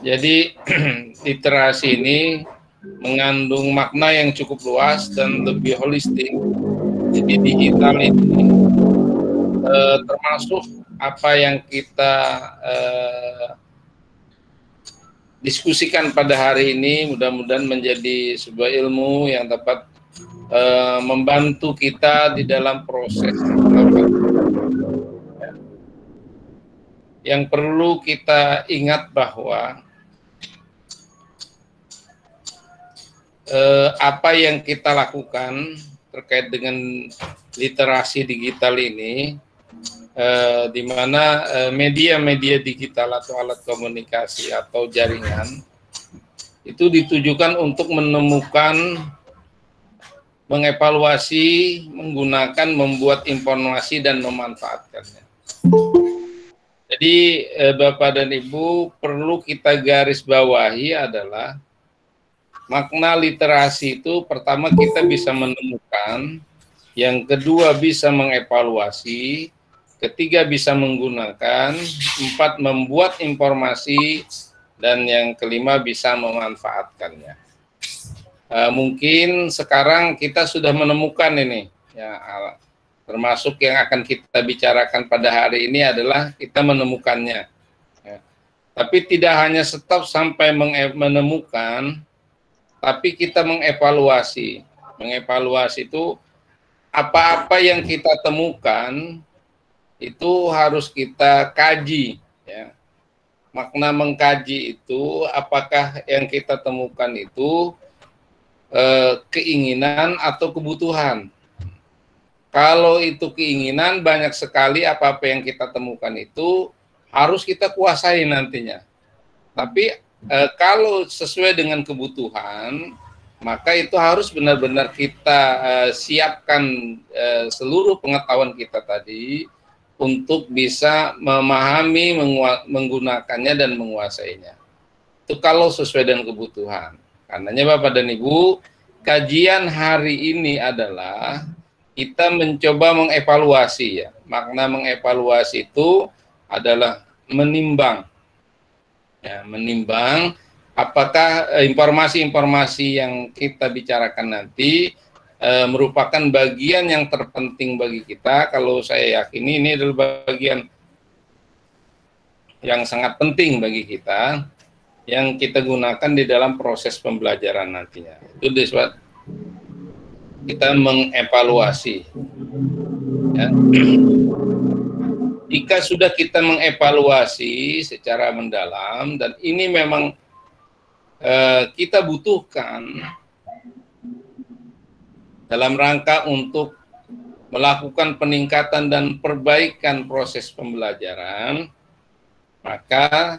Jadi literasi ini mengandung makna yang cukup luas dan lebih holistik. Jadi digital ini termasuk apa yang kita diskusikan pada hari ini, mudah-mudahan menjadi sebuah ilmu yang dapat membantu kita di dalam proses. Yang perlu kita ingat bahwa apa yang kita lakukan terkait dengan literasi digital ini, di mana media-media digital atau alat komunikasi atau jaringan itu ditujukan untuk menemukan, mengevaluasi, menggunakan, membuat informasi dan memanfaatkannya. Jadi Bapak dan Ibu, perlu kita garis bawahi adalah makna literasi itu pertama kita bisa menemukan, yang kedua bisa mengevaluasi, ketiga bisa menggunakan, empat membuat informasi, dan yang kelima bisa memanfaatkannya. Mungkin sekarang kita sudah menemukan ini, ya, termasuk yang akan kita bicarakan pada hari ini adalah kita menemukannya. Ya. Tapi tidak hanya stop sampai menemukan, tapi kita mengevaluasi. Mengevaluasi itu apa-apa yang kita temukan itu harus kita kaji. Ya. Makna mengkaji itu apakah yang kita temukan itu keinginan atau kebutuhan. Kalau itu keinginan, banyak sekali apa-apa yang kita temukan itu harus kita kuasai nantinya. Tapi kalau sesuai dengan kebutuhan, maka itu harus benar-benar kita siapkan seluruh pengetahuan kita tadi untuk bisa memahami, menggunakannya dan menguasainya. Itu kalau sesuai dengan kebutuhan. Karenanya Bapak dan Ibu, kajian hari ini adalah kita mencoba mengevaluasi, ya. Makna mengevaluasi itu adalah menimbang. Ya, menimbang apakah informasi-informasi yang kita bicarakan nanti merupakan bagian yang terpenting bagi kita. Kalau saya yakini ini adalah bagian yang sangat penting bagi kita, yang kita gunakan di dalam proses pembelajaran nantinya. Itu disebut kita mengevaluasi. Ya. Jika sudah kita mengevaluasi secara mendalam, dan ini memang kita butuhkan dalam rangka untuk melakukan peningkatan dan perbaikan proses pembelajaran, maka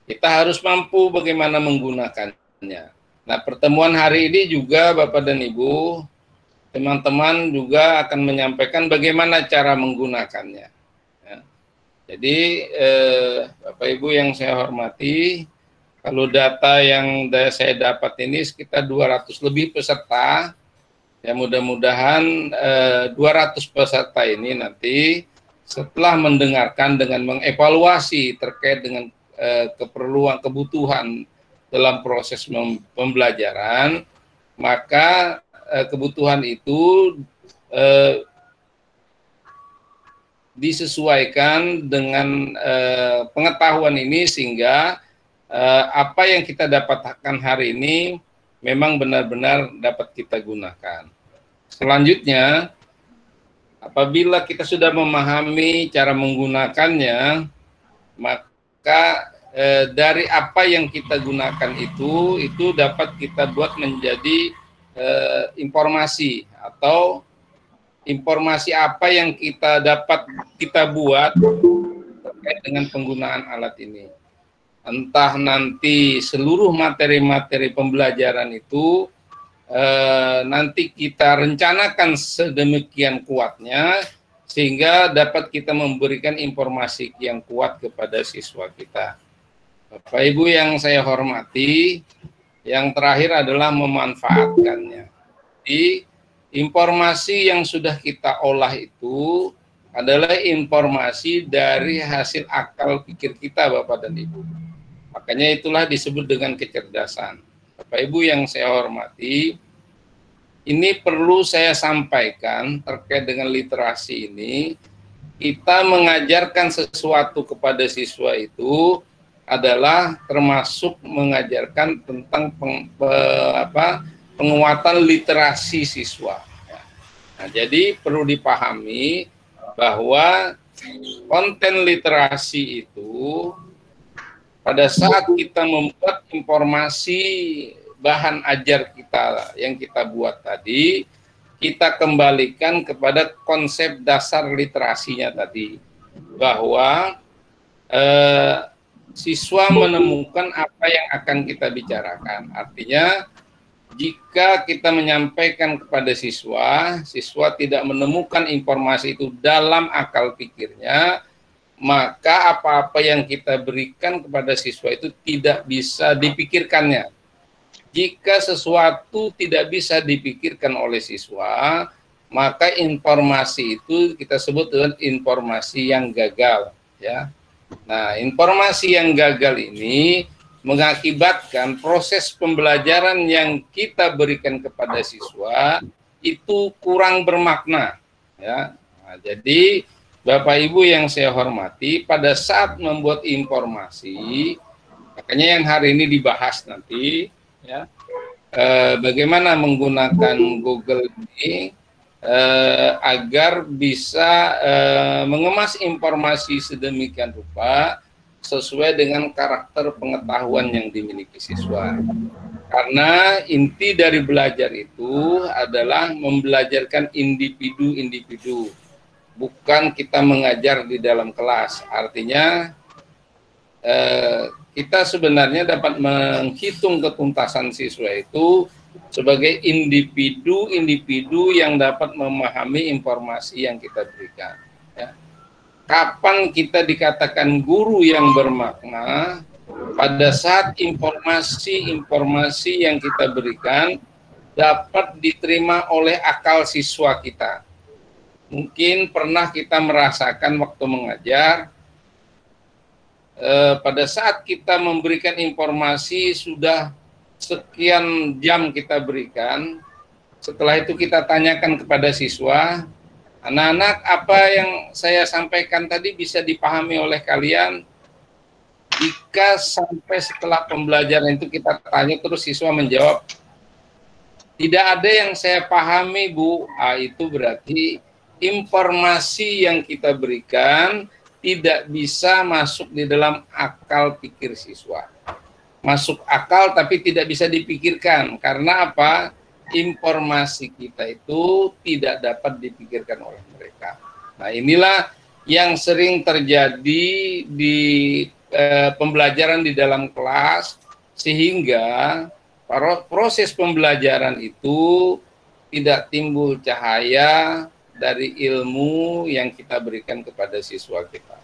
kita harus mampu bagaimana menggunakannya. Nah, pertemuan hari ini juga Bapak dan Ibu, teman-teman juga akan menyampaikan bagaimana cara menggunakannya. Ya. Jadi Bapak Ibu yang saya hormati, kalau data yang saya dapat ini sekitar 200 lebih peserta, ya mudah-mudahan 200 peserta ini nanti setelah mendengarkan dengan mengevaluasi terkait dengan keperluan, kebutuhan dalam proses pembelajaran, maka kebutuhan itu disesuaikan dengan pengetahuan ini sehingga apa yang kita dapatkan hari ini memang benar-benar dapat kita gunakan. Selanjutnya, apabila kita sudah memahami cara menggunakannya, maka dari apa yang kita gunakan itu dapat kita buat menjadi informasi, atau informasi apa yang kita dapat kita buat terkait dengan penggunaan alat ini. Entah nanti seluruh materi-materi pembelajaran itu nanti kita rencanakan sedemikian kuatnya sehingga dapat kita memberikan informasi yang kuat kepada siswa kita. Bapak Ibu yang saya hormati, yang terakhir adalah memanfaatkannya. Jadi informasi yang sudah kita olah itu adalah informasi dari hasil akal pikir kita, Bapak dan Ibu. Makanya itulah disebut dengan kecerdasan. Bapak Ibu yang saya hormati, ini perlu saya sampaikan terkait dengan literasi ini. Kita mengajarkan sesuatu kepada siswa itu adalah termasuk mengajarkan tentang penguatan literasi siswa. Nah, jadi perlu dipahami bahwa konten literasi itu pada saat kita membuat informasi bahan ajar kita yang kita buat tadi, kita kembalikan kepada konsep dasar literasinya tadi, bahwa siswa menemukan apa yang akan kita bicarakan. Artinya, jika kita menyampaikan kepada siswa, siswa tidak menemukan informasi itu dalam akal pikirnya, maka apa-apa yang kita berikan kepada siswa itu tidak bisa dipikirkannya. Jika sesuatu tidak bisa dipikirkan oleh siswa, maka informasi itu kita sebut dengan informasi yang gagal, ya. Nah, informasi yang gagal ini mengakibatkan proses pembelajaran yang kita berikan kepada siswa itu kurang bermakna, ya. Nah, jadi Bapak Ibu yang saya hormati, pada saat membuat informasi, makanya yang hari ini dibahas nanti, ya, bagaimana menggunakan Google ini agar bisa mengemas informasi sedemikian rupa sesuai dengan karakter pengetahuan yang dimiliki siswa. Karena inti dari belajar itu adalah membelajarkan individu-individu, bukan kita mengajar di dalam kelas. Artinya kita sebenarnya dapat menghitung ketuntasan siswa itu sebagai individu-individu yang dapat memahami informasi yang kita berikan. Ya. Kapan kita dikatakan guru yang bermakna? Pada saat informasi-informasi yang kita berikan dapat diterima oleh akal siswa kita. Mungkin pernah kita merasakan waktu mengajar, pada saat kita memberikan informasi sudah sekian jam kita berikan, setelah itu kita tanyakan kepada siswa, anak-anak, apa yang saya sampaikan tadi bisa dipahami oleh kalian? Jika sampai setelah pembelajaran itu kita tanya terus siswa menjawab, tidak ada yang saya pahami, Bu. Itu berarti informasi yang kita berikan tidak bisa masuk di dalam akal pikir siswa. Masuk akal tapi tidak bisa dipikirkan. Karena apa? Informasi kita itu tidak dapat dipikirkan oleh mereka. Nah, inilah yang sering terjadi di pembelajaran di dalam kelas, sehingga proses pembelajaran itu tidak timbul cahaya dari ilmu yang kita berikan kepada siswa kita.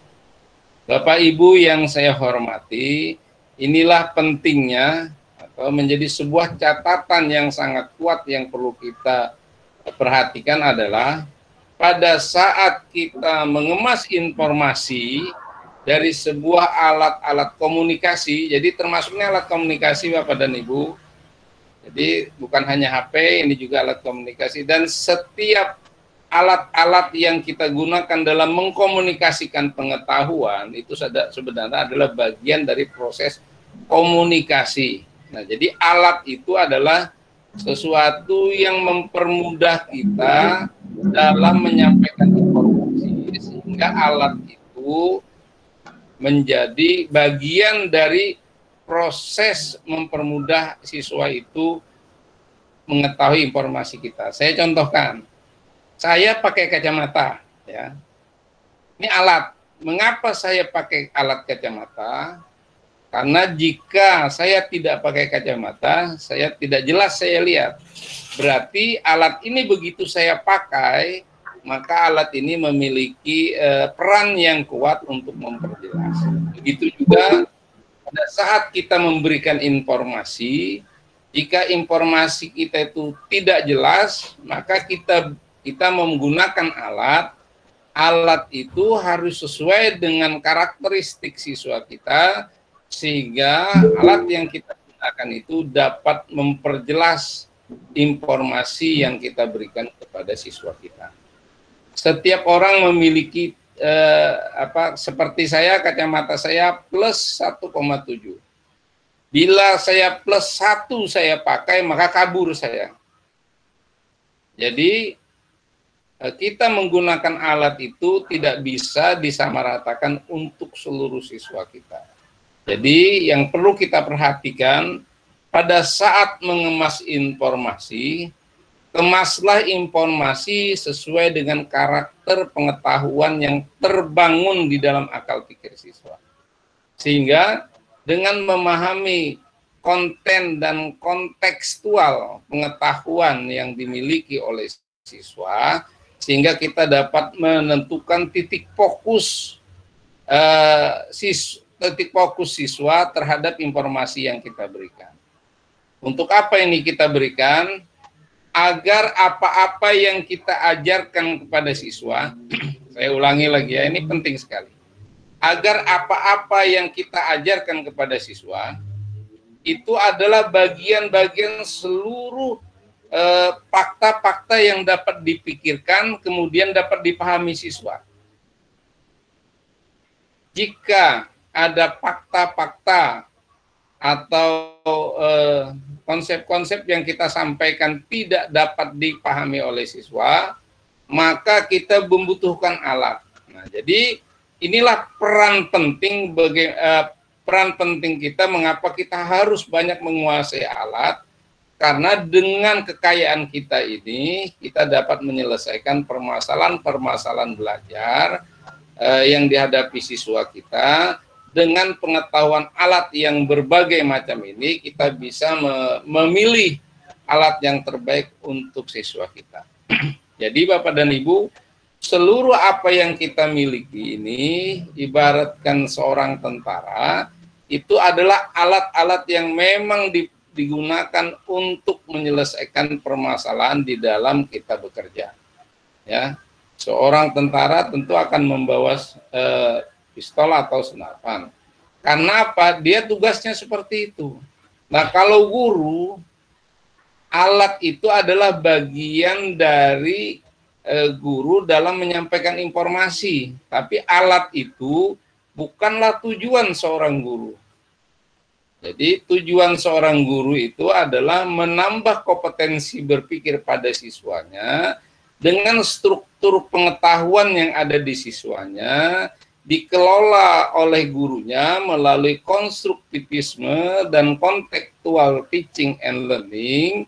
Bapak Ibu yang saya hormati, inilah pentingnya atau menjadi sebuah catatan yang sangat kuat yang perlu kita perhatikan adalah pada saat kita mengemas informasi dari sebuah alat-alat komunikasi, jadi termasuknya alat komunikasi Bapak dan Ibu, jadi bukan hanya HP, ini juga alat komunikasi, dan setiap alat-alat yang kita gunakan dalam mengkomunikasikan pengetahuan itu sebenarnya adalah bagian dari proses komunikasi. Nah, jadi alat itu adalah sesuatu yang mempermudah kita dalam menyampaikan informasi, sehingga alat itu menjadi bagian dari proses mempermudah siswa itu mengetahui informasi kita. Saya contohkan. Saya pakai kacamata, ya. Ini alat. Mengapa saya pakai alat kacamata? Karena jika saya tidak pakai kacamata, saya tidak jelas saya lihat. Berarti alat ini begitu saya pakai, maka alat ini memiliki peran yang kuat untuk memperjelas. Begitu juga pada saat kita memberikan informasi, jika informasi kita itu tidak jelas, maka kita menggunakan alat itu harus sesuai dengan karakteristik siswa kita, sehingga alat yang kita gunakan itu dapat memperjelas informasi yang kita berikan kepada siswa kita. Setiap orang memiliki seperti saya, kacamata saya plus 1,7. Bila saya plus 1 saya pakai, maka kabur saya. Jadi kita menggunakan alat itu tidak bisa disamaratakan untuk seluruh siswa kita. Jadi yang perlu kita perhatikan pada saat mengemas informasi, kemaslah informasi sesuai dengan karakter pengetahuan yang terbangun di dalam akal pikir siswa. Sehingga dengan memahami konten dan kontekstual pengetahuan yang dimiliki oleh siswa, sehingga kita dapat menentukan titik fokus siswa terhadap informasi yang kita berikan. Untuk apa ini kita berikan? Agar apa-apa yang kita ajarkan kepada siswa, saya ulangi lagi ya, ini penting sekali. Agar apa-apa yang kita ajarkan kepada siswa, itu adalah bagian-bagian seluruh fakta-fakta yang dapat dipikirkan, kemudian dapat dipahami siswa. Jika ada fakta-fakta atau konsep-konsep yang kita sampaikan tidak dapat dipahami oleh siswa, maka kita membutuhkan alat. Nah, jadi inilah peran penting kita mengapa kita harus banyak menguasai alat, karena dengan kekayaan kita ini kita dapat menyelesaikan permasalahan-permasalahan belajar yang dihadapi siswa kita. Dengan pengetahuan alat yang berbagai macam ini, kita bisa memilih alat yang terbaik untuk siswa kita. Jadi Bapak dan Ibu, seluruh apa yang kita miliki ini, ibaratkan seorang tentara, itu adalah alat-alat yang memang digunakan untuk menyelesaikan permasalahan di dalam kita bekerja. Ya, seorang tentara tentu akan membawa pistol atau senapan. Karena apa? Dia tugasnya seperti itu. Nah, kalau guru, alat itu adalah bagian dari guru dalam menyampaikan informasi. Tapi alat itu bukanlah tujuan seorang guru. Jadi tujuan seorang guru itu adalah menambah kompetensi berpikir pada siswanya dengan struktur pengetahuan yang ada di siswanya, dikelola oleh gurunya melalui konstruktivisme dan kontekstual teaching and learning.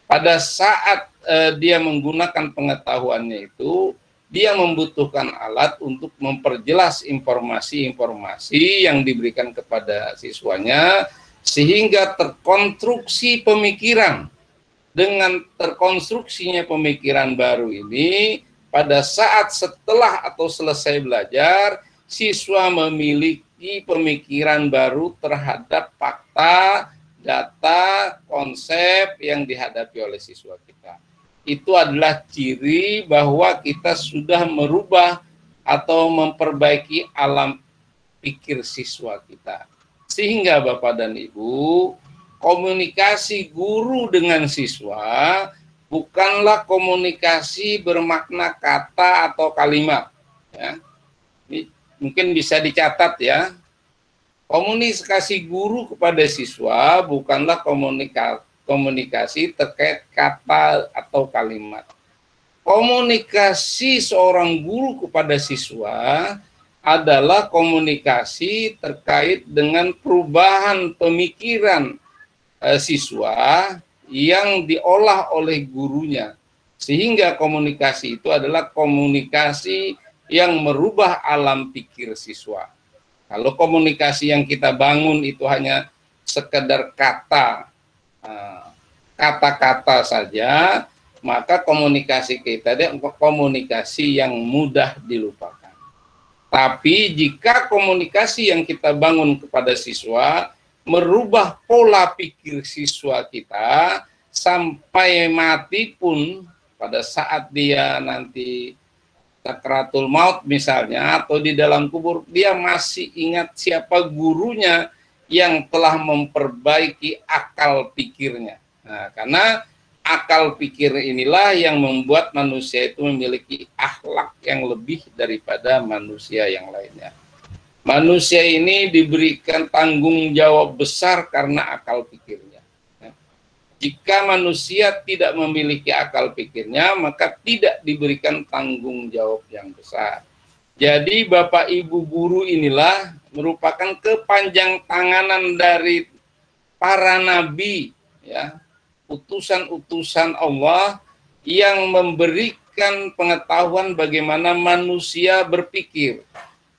Pada saat dia menggunakan pengetahuannya itu, dia membutuhkan alat untuk memperjelas informasi-informasi yang diberikan kepada siswanya, sehingga terkonstruksi pemikiran. Dengan terkonstruksinya pemikiran baru ini, pada saat setelah atau selesai belajar, siswa memiliki pemikiran baru terhadap fakta, data, konsep yang dihadapi oleh siswa kita. Itu adalah ciri bahwa kita sudah merubah atau memperbaiki alam pikir siswa kita. Sehingga Bapak dan Ibu, komunikasi guru dengan siswa bukanlah komunikasi bermakna kata atau kalimat. Ya. Mungkin bisa dicatat ya, komunikasi guru kepada siswa bukanlah komunikasi terkait kata atau kalimat. Komunikasi seorang guru kepada siswa adalah komunikasi terkait dengan perubahan pemikiran siswa yang diolah oleh gurunya. Sehingga komunikasi itu adalah komunikasi yang merubah alam pikir siswa. Kalau komunikasi yang kita bangun itu hanya sekedar kata-kata saja, maka komunikasi kita adalah komunikasi yang mudah dilupakan. Tapi jika komunikasi yang kita bangun kepada siswa merubah pola pikir siswa kita, sampai mati pun pada saat dia nanti sakratul maut misalnya, atau di dalam kubur, dia masih ingat siapa gurunya yang telah memperbaiki akal pikirnya. Nah, karena akal pikir inilah yang membuat manusia itu memiliki akhlak yang lebih daripada manusia yang lainnya. Manusia ini diberikan tanggung jawab besar karena akal pikirnya. Jika manusia tidak memiliki akal pikirnya, maka tidak diberikan tanggung jawab yang besar. Jadi Bapak Ibu guru inilah merupakan kepanjang tanganan dari para nabi, ya, utusan-utusan Allah yang memberikan pengetahuan bagaimana manusia berpikir.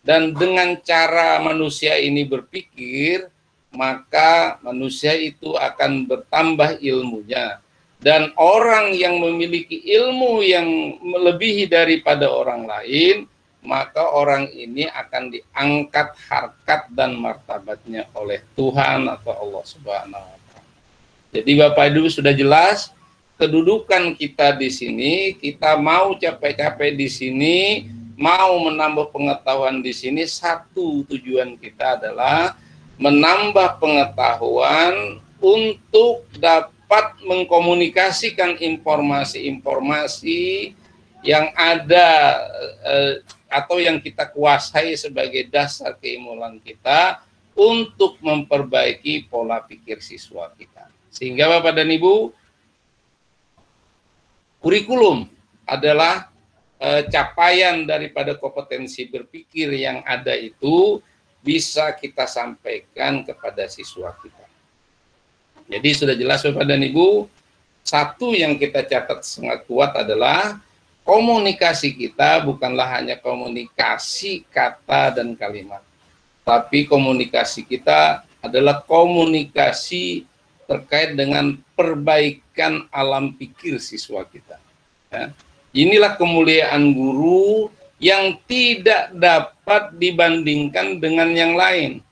Dan dengan cara manusia ini berpikir, maka manusia itu akan bertambah ilmunya. Dan orang yang memiliki ilmu yang melebihi daripada orang lain, maka orang ini akan diangkat harkat dan martabatnya oleh Tuhan atau Allah Subhanahu wa Ta'ala. Jadi Bapak Ibu sudah jelas kedudukan kita di sini. Kita mau capek-capek di sini, mau menambah pengetahuan di sini, satu tujuan kita adalah menambah pengetahuan untuk dapat mengkomunikasikan informasi-informasi yang ada atau yang kita kuasai sebagai dasar keilmuan kita untuk memperbaiki pola pikir siswa kita. Sehingga Bapak dan Ibu, kurikulum adalah capaian daripada kompetensi berpikir yang ada itu bisa kita sampaikan kepada siswa kita. Jadi sudah jelas Bapak dan Ibu, satu yang kita catat sangat kuat adalah komunikasi kita bukanlah hanya komunikasi kata dan kalimat, tapi komunikasi kita adalah komunikasi terkait dengan perbaikan alam pikir siswa kita. Ya. Inilah kemuliaan guru yang tidak dapat dibandingkan dengan yang lain.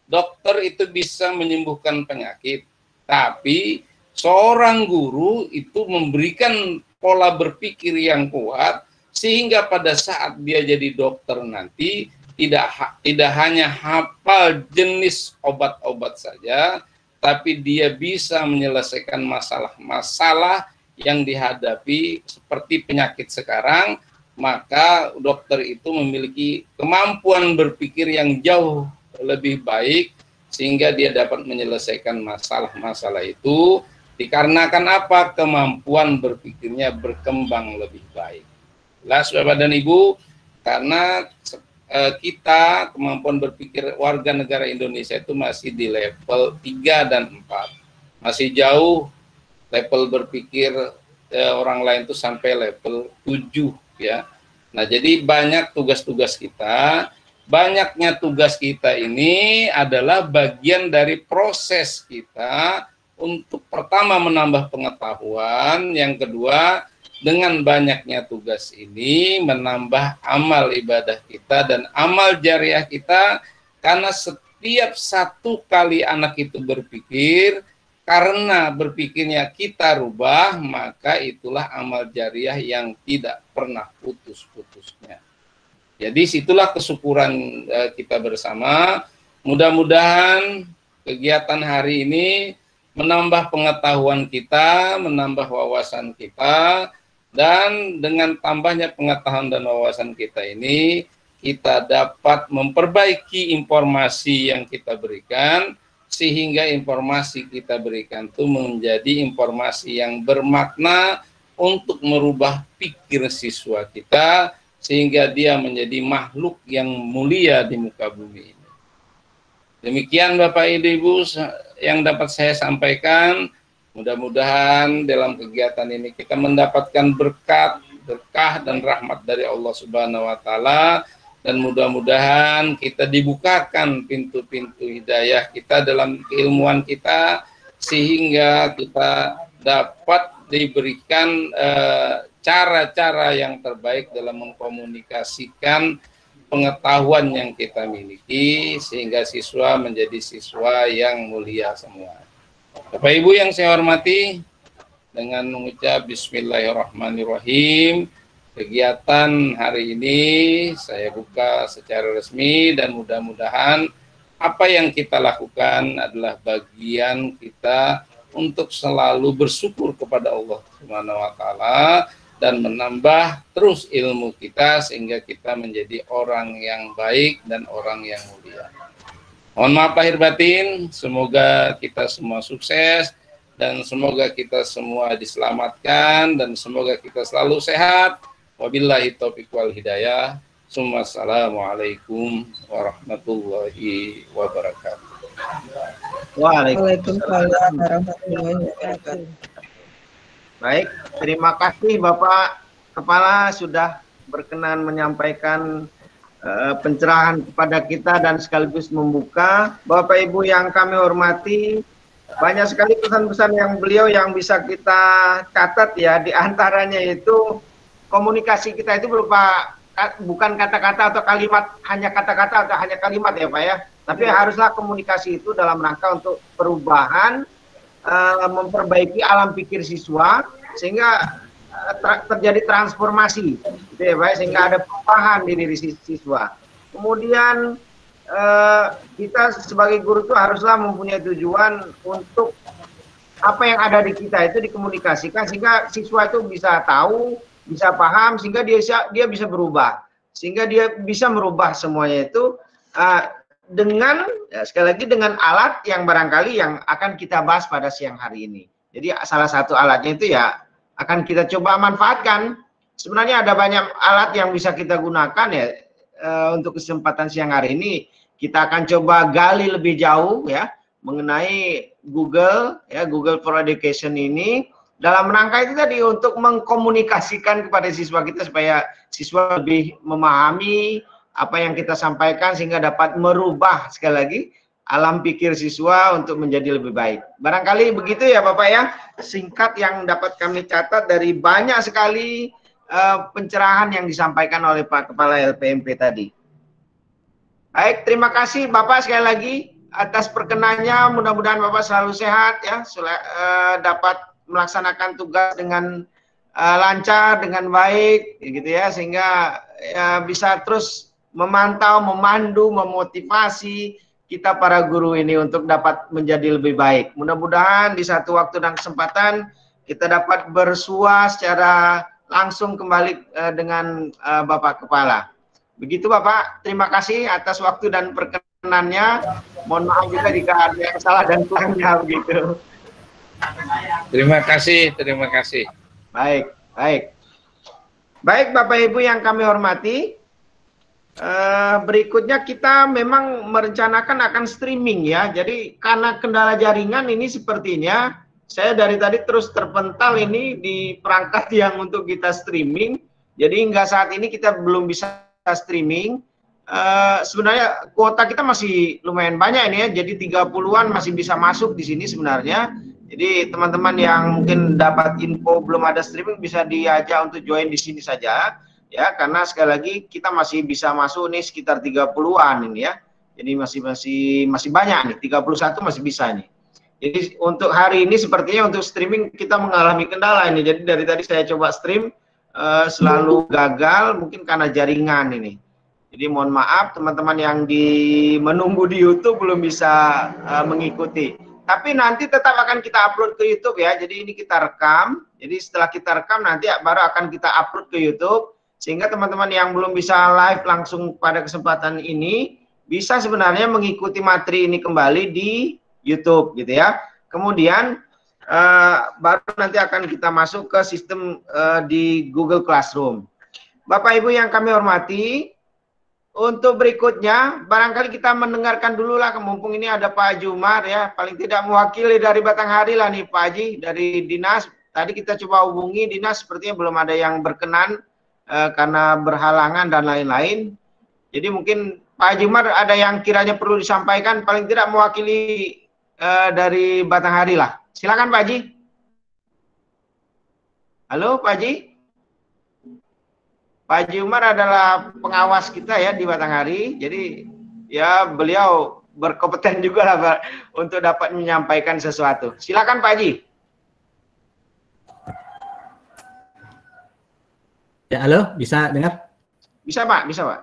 Dokter itu bisa menyembuhkan penyakit, tapi seorang guru itu memberikan pola berpikir yang kuat sehingga pada saat dia jadi dokter nanti tidak hanya hafal jenis obat-obat saja, tapi dia bisa menyelesaikan masalah-masalah yang dihadapi seperti penyakit sekarang. Maka dokter itu memiliki kemampuan berpikir yang jauh lebih baik sehingga dia dapat menyelesaikan masalah-masalah itu dikarenakan apa? Kemampuan berpikirnya berkembang lebih baik. Jelas Bapak dan Ibu, karena kita kemampuan berpikir warga negara Indonesia itu masih di level 3 dan 4. Masih jauh level berpikir orang lain itu sampai level 7. Ya. Nah, jadi banyak tugas-tugas kita, banyaknya tugas kita ini adalah bagian dari proses kita untuk pertama menambah pengetahuan, yang kedua dengan banyaknya tugas ini menambah amal ibadah kita dan amal jariah kita, karena setiap satu kali anak itu berpikir, karena berpikirnya kita rubah, maka itulah amal jariah yang tidak pernah putus-putusnya. Jadi situlah kesyukuran kita bersama. Mudah-mudahan kegiatan hari ini menambah pengetahuan kita, menambah wawasan kita, dan dengan tambahnya pengetahuan dan wawasan kita ini, kita dapat memperbaiki informasi yang kita berikan, sehingga informasi kita berikan itu menjadi informasi yang bermakna untuk merubah pikir siswa kita, sehingga dia menjadi makhluk yang mulia di muka bumi ini. Demikian Bapak Ibu yang dapat saya sampaikan. Mudah-mudahan dalam kegiatan ini kita mendapatkan berkah dan rahmat dari Allah Subhanahu wa Ta'ala. Dan mudah-mudahan kita dibukakan pintu-pintu hidayah kita dalam keilmuan kita, sehingga kita dapat diberikan cara-cara yang terbaik dalam mengkomunikasikan pengetahuan yang kita miliki, sehingga siswa menjadi siswa yang mulia semua. Bapak Ibu yang saya hormati, dengan mengucap Bismillahirrahmanirrahim, kegiatan hari ini saya buka secara resmi, dan mudah-mudahan apa yang kita lakukan adalah bagian kita untuk selalu bersyukur kepada Allah Subhanahu wa taala dan menambah terus ilmu kita sehingga kita menjadi orang yang baik dan orang yang mulia. Mohon maaf lahir batin, semoga kita semua sukses dan semoga kita semua diselamatkan dan semoga kita selalu sehat. Wabillahi taufiq wal hidayah. Assalamualaikum warahmatullahi wabarakatuh. Waalaikumsalam warahmatullahi wabarakatuh. Baik, terima kasih Bapak Kepala sudah berkenan menyampaikan pencerahan kepada kita dan sekaligus membuka. Bapak Ibu yang kami hormati, banyak sekali pesan-pesan yang beliau yang bisa kita catat ya, di antaranya itu komunikasi kita itu berupa bukan kata-kata atau kalimat, hanya kata-kata atau hanya kalimat ya Pak ya, tapi haruslah komunikasi itu dalam rangka untuk perubahan, memperbaiki alam pikir siswa sehingga terjadi transformasi gitu ya Pak, sehingga ada perubahan di diri siswa. Kemudian kita sebagai guru itu haruslah mempunyai tujuan untuk apa yang ada di kita itu dikomunikasikan sehingga siswa itu bisa tahu, bisa paham, sehingga dia bisa berubah, sehingga dia bisa merubah semuanya itu dengan sekali lagi dengan alat yang barangkali yang akan kita bahas pada siang hari ini. Jadi salah satu alatnya itu ya akan kita coba manfaatkan. Sebenarnya ada banyak alat yang bisa kita gunakan ya untuk kesempatan siang hari ini. Kita akan coba gali lebih jauh ya mengenai Google ya, Google for Education ini. Dalam rangka itu tadi untuk mengkomunikasikan kepada siswa kita supaya siswa lebih memahami apa yang kita sampaikan sehingga dapat merubah sekali lagi alam pikir siswa untuk menjadi lebih baik. Barangkali begitu ya Bapak ya, singkat yang dapat kami catat dari banyak sekali pencerahan yang disampaikan oleh Pak Kepala LPMP tadi. Baik, terima kasih Bapak sekali lagi atas perkenannya. Mudah-mudahan Bapak selalu sehat ya, dapat melaksanakan tugas dengan lancar, dengan baik, gitu ya, sehingga ya, bisa terus memantau, memandu, memotivasi kita para guru ini untuk dapat menjadi lebih baik. Mudah-mudahan di satu waktu dan kesempatan kita dapat bersua secara langsung kembali dengan Bapak Kepala. Begitu Bapak, terima kasih atas waktu dan perkenannya. Mohon maaf juga jika ada yang salah dan kurangnya begitu. Terima kasih, terima kasih. Baik, baik. Baik Bapak Ibu yang kami hormati, berikutnya kita memang merencanakan akan streaming ya. Jadi karena kendala jaringan ini sepertinya saya dari tadi terus terpental ini di perangkat yang untuk kita streaming. Jadi hingga saat ini kita belum bisa streaming. Sebenarnya kuota kita masih lumayan banyak ini ya. Jadi 30-an masih bisa masuk di sini sebenarnya. Jadi teman-teman yang mungkin dapat info belum ada streaming bisa diajak untuk join di sini saja ya, karena sekali lagi kita masih bisa masuk nih sekitar 30-an ini ya. Jadi masih banyak nih, 31 masih bisa nih. Jadi untuk hari ini sepertinya untuk streaming kita mengalami kendala ini. Jadi dari tadi saya coba stream selalu gagal mungkin karena jaringan ini. Jadi mohon maaf teman-teman yang menunggu di YouTube belum bisa mengikuti. Tapi nanti tetap akan kita upload ke YouTube ya. Jadi ini kita rekam. Jadi setelah kita rekam nanti baru akan kita upload ke YouTube. Sehingga teman-teman yang belum bisa live langsung pada kesempatan ini bisa sebenarnya mengikuti materi ini kembali di YouTube gitu ya. Kemudian baru nanti akan kita masuk ke sistem di Google Classroom. Bapak Ibu yang kami hormati, untuk berikutnya, barangkali kita mendengarkan dulu lah, mumpung ini ada Pak Jumar ya, paling tidak mewakili dari Batanghari lah nih Pak Haji, dari Dinas. Tadi kita coba hubungi Dinas, sepertinya belum ada yang berkenan karena berhalangan dan lain-lain. Jadi mungkin Pak Jumar ada yang kiranya perlu disampaikan, paling tidak mewakili dari Batanghari lah. Silakan Pak Haji. Halo Pak Haji. Pak Haji Umar adalah pengawas kita ya di Batanghari, jadi ya beliau berkompeten juga lah untuk dapat menyampaikan sesuatu. Silakan Pak Haji. Ya, halo, bisa dengar? Bisa Pak, bisa Pak.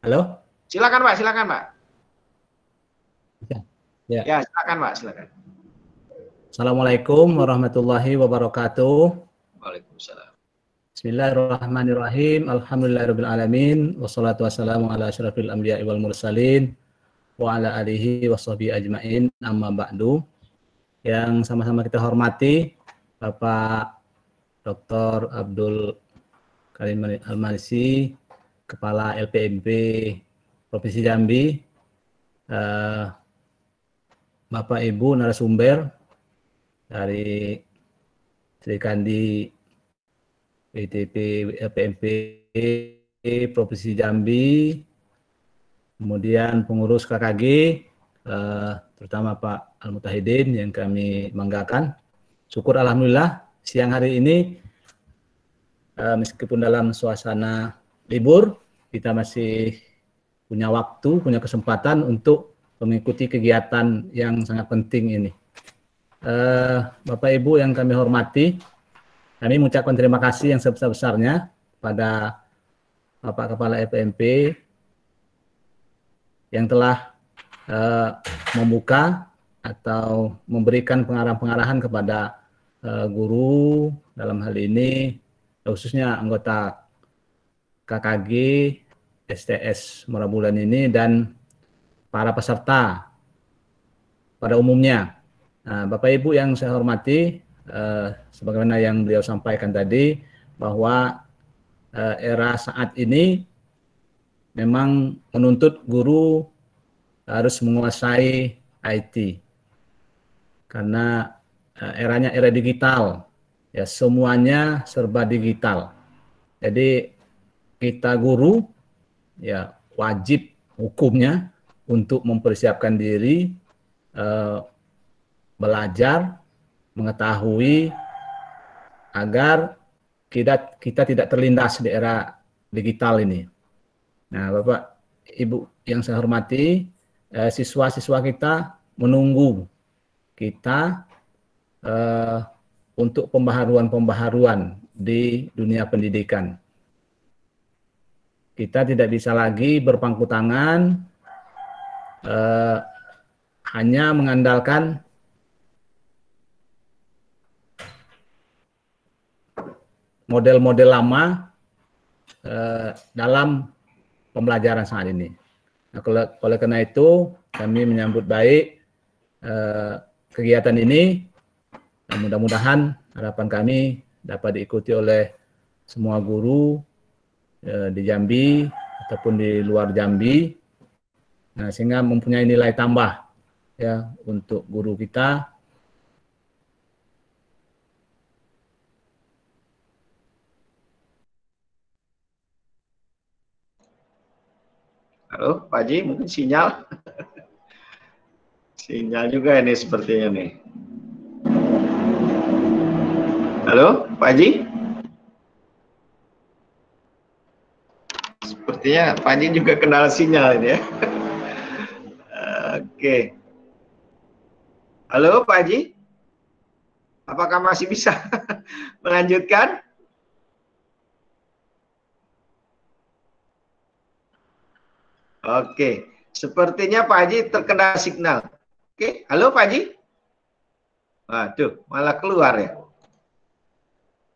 Halo? Silakan Pak, silakan Pak. Ya. Ya, silakan Pak, silakan. Assalamualaikum warahmatullahi wabarakatuh. Waalaikumsalam. Bismillahirrahmanirrahim. Alhamdulillahirabbil alamin. Wassalatu wassalamu ala asyrafil anbiya'i wal mursalin wa ala alihi washabihi ajmain. Amma ba'du. Yang sama-sama kita hormati Bapak Dr. Abdul Karim Al-Marsi, Kepala LPMP Provinsi Jambi, Bapak Ibu narasumber dari Sri Kandi PTP LPMP Provinsi Jambi, kemudian pengurus KKG, terutama Pak Al-Mutahidin yang kami banggakan. Syukur alhamdulillah siang hari ini meskipun dalam suasana libur, kita masih punya waktu, punya kesempatan untuk mengikuti kegiatan yang sangat penting ini. Bapak Ibu yang kami hormati, kami mengucapkan terima kasih yang sebesar-besarnya pada Bapak Kepala LPMP yang telah membuka atau memberikan pengarahan-pengarahan kepada guru dalam hal ini, khususnya anggota KKG, STS Muara Bulan ini, dan para peserta pada umumnya. Nah, Bapak Ibu yang saya hormati, sebagaimana yang beliau sampaikan tadi, bahwa era saat ini memang menuntut guru harus menguasai IT. Karena eranya era digital, ya semuanya serba digital. Jadi kita guru ya wajib hukumnya untuk mempersiapkan diri, belajar, mengetahui agar kita tidak terlindas di era digital ini. Nah, Bapak Ibu yang saya hormati, siswa-siswa kita menunggu kita untuk pembaharuan-pembaharuan di dunia pendidikan. Kita tidak bisa lagi berpangku tangan hanya mengandalkan model-model lama dalam pembelajaran saat ini. Nah, oleh karena itu, kami menyambut baik kegiatan ini. Nah, mudah-mudahan harapan kami dapat diikuti oleh semua guru di Jambi ataupun di luar Jambi, nah, sehingga mempunyai nilai tambah ya untuk guru kita. Halo, Pak Haji, mungkin sinyal. Sinyal juga ini sepertinya nih. Halo, Pak Haji? Sepertinya Pak Haji juga kendala sinyal ini ya. Oke. Halo, Pak Haji? Apakah masih bisa melanjutkan? Oke, sepertinya Pak Haji terkena signal. Oke, halo Pak Haji? Waduh, malah keluar ya.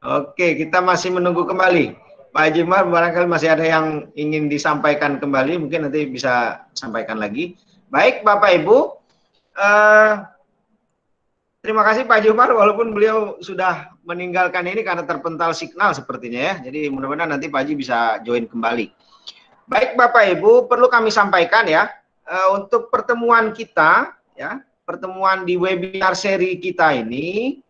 Oke, kita masih menunggu kembali. Pak Haji Umar, barangkali masih ada yang ingin disampaikan kembali, mungkin nanti bisa sampaikan lagi. Baik, Bapak Ibu, terima kasih Pak Haji Umar, walaupun beliau sudah meninggalkan ini karena terpental signal sepertinya ya. Jadi mudah-mudahan nanti Pak Haji bisa join kembali. Baik Bapak Ibu, perlu kami sampaikan ya, untuk pertemuan kita, ya, pertemuan di webinar seri kita ini,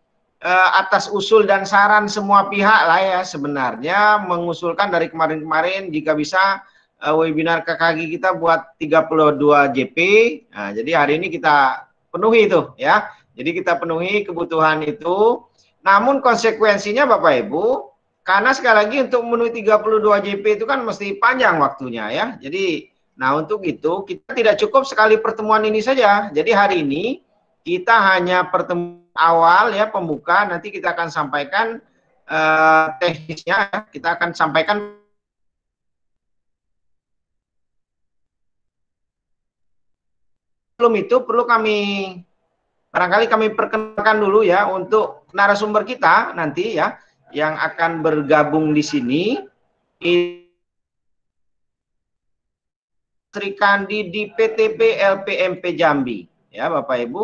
atas usul dan saran semua pihak lah ya, sebenarnya mengusulkan dari kemarin-kemarin jika bisa webinar KKG kita buat 32 JP. Nah, jadi hari ini kita penuhi itu ya. Jadi kita penuhi kebutuhan itu. Namun konsekuensinya Bapak Ibu, karena sekali lagi untuk memenuhi 32 JP itu kan mesti panjang waktunya ya. Jadi nah untuk itu kita tidak cukup sekali pertemuan ini saja. Jadi hari ini kita hanya pertemuan awal ya, pembuka, nanti kita akan sampaikan teknisnya, kita akan sampaikan sebelum itu perlu barangkali kami perkenalkan dulu ya untuk narasumber kita nanti ya yang akan bergabung di sini. Sri Kandi di PTP LPMP Jambi ya Bapak Ibu.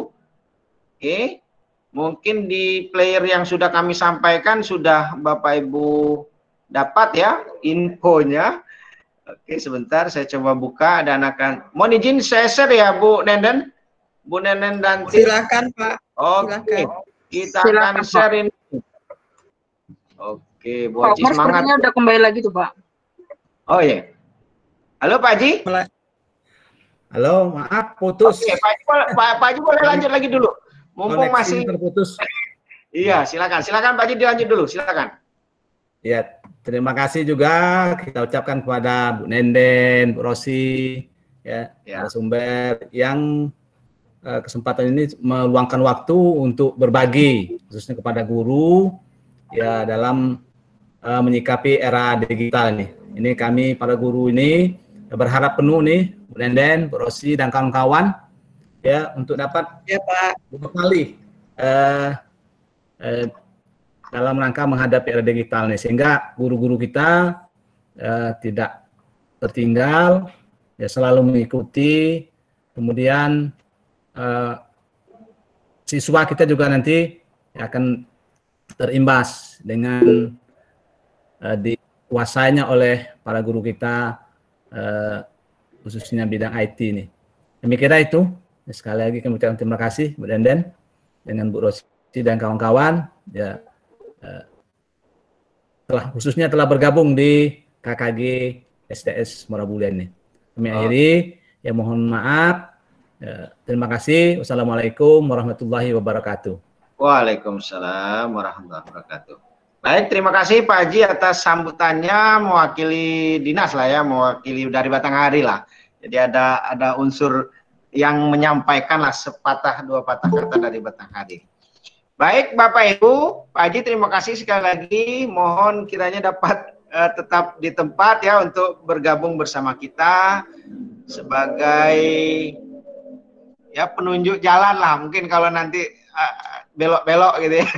Oke, mungkin di player yang sudah kami sampaikan sudah Bapak Ibu dapat ya infonya. Oke, sebentar saya coba buka dan akan mohon izin saya share ya Bu Nenden. Bu Nenden dan tim. Silakan Pak. Oke, kita akan share ini. Oke, Bu Haji Pak semangat. Sepertinya udah kembali lagi tuh Pak. Oh iya. Halo Pak Haji. Halo, maaf putus. Oke, Pak Haji boleh lanjut lagi dulu. Mumpung masih terputus. Iya, silakan. Silakan Pak Haji dilanjut dulu, silakan. Ya, terima kasih juga kita ucapkan kepada Bu Nenden, Bu Rosi, ya, narasumber yang kesempatan ini meluangkan waktu untuk berbagi, khususnya kepada guru, ya dalam menyikapi era digital ini. Ini kami para guru ini berharap penuh nih, Bu Nenden, Bu Rosi dan kawan-kawan, ya untuk dapat berbekali dalam rangka menghadapi era digital nih, sehingga guru-guru kita tidak tertinggal, ya selalu mengikuti, kemudian siswa kita juga nanti akan terimbas dengan dikuasainya oleh para guru kita, khususnya bidang IT ini. Demi kira itu, sekali lagi kami ucapkan terima kasih Bu Nenden dengan Bu Rosi dan kawan-kawan, ya khususnya telah bergabung di KKG STS Muara Buleleng ini. Kami akhiri, ya mohon maaf. Terima kasih. Wassalamualaikum warahmatullahi wabarakatuh. Waalaikumsalam warahmatullahi wabarakatuh. Baik, terima kasih Pak Haji atas sambutannya mewakili dinas lah ya, mewakili dari Batanghari lah. Jadi ada unsur yang menyampaikan lah sepatah dua patah kata dari Batanghari. Baik Bapak Ibu, Pak Haji terima kasih sekali lagi. Mohon kiranya dapat tetap di tempat ya untuk bergabung bersama kita sebagai ya penunjuk jalan lah. Mungkin kalau nanti belok-belok gitu ya.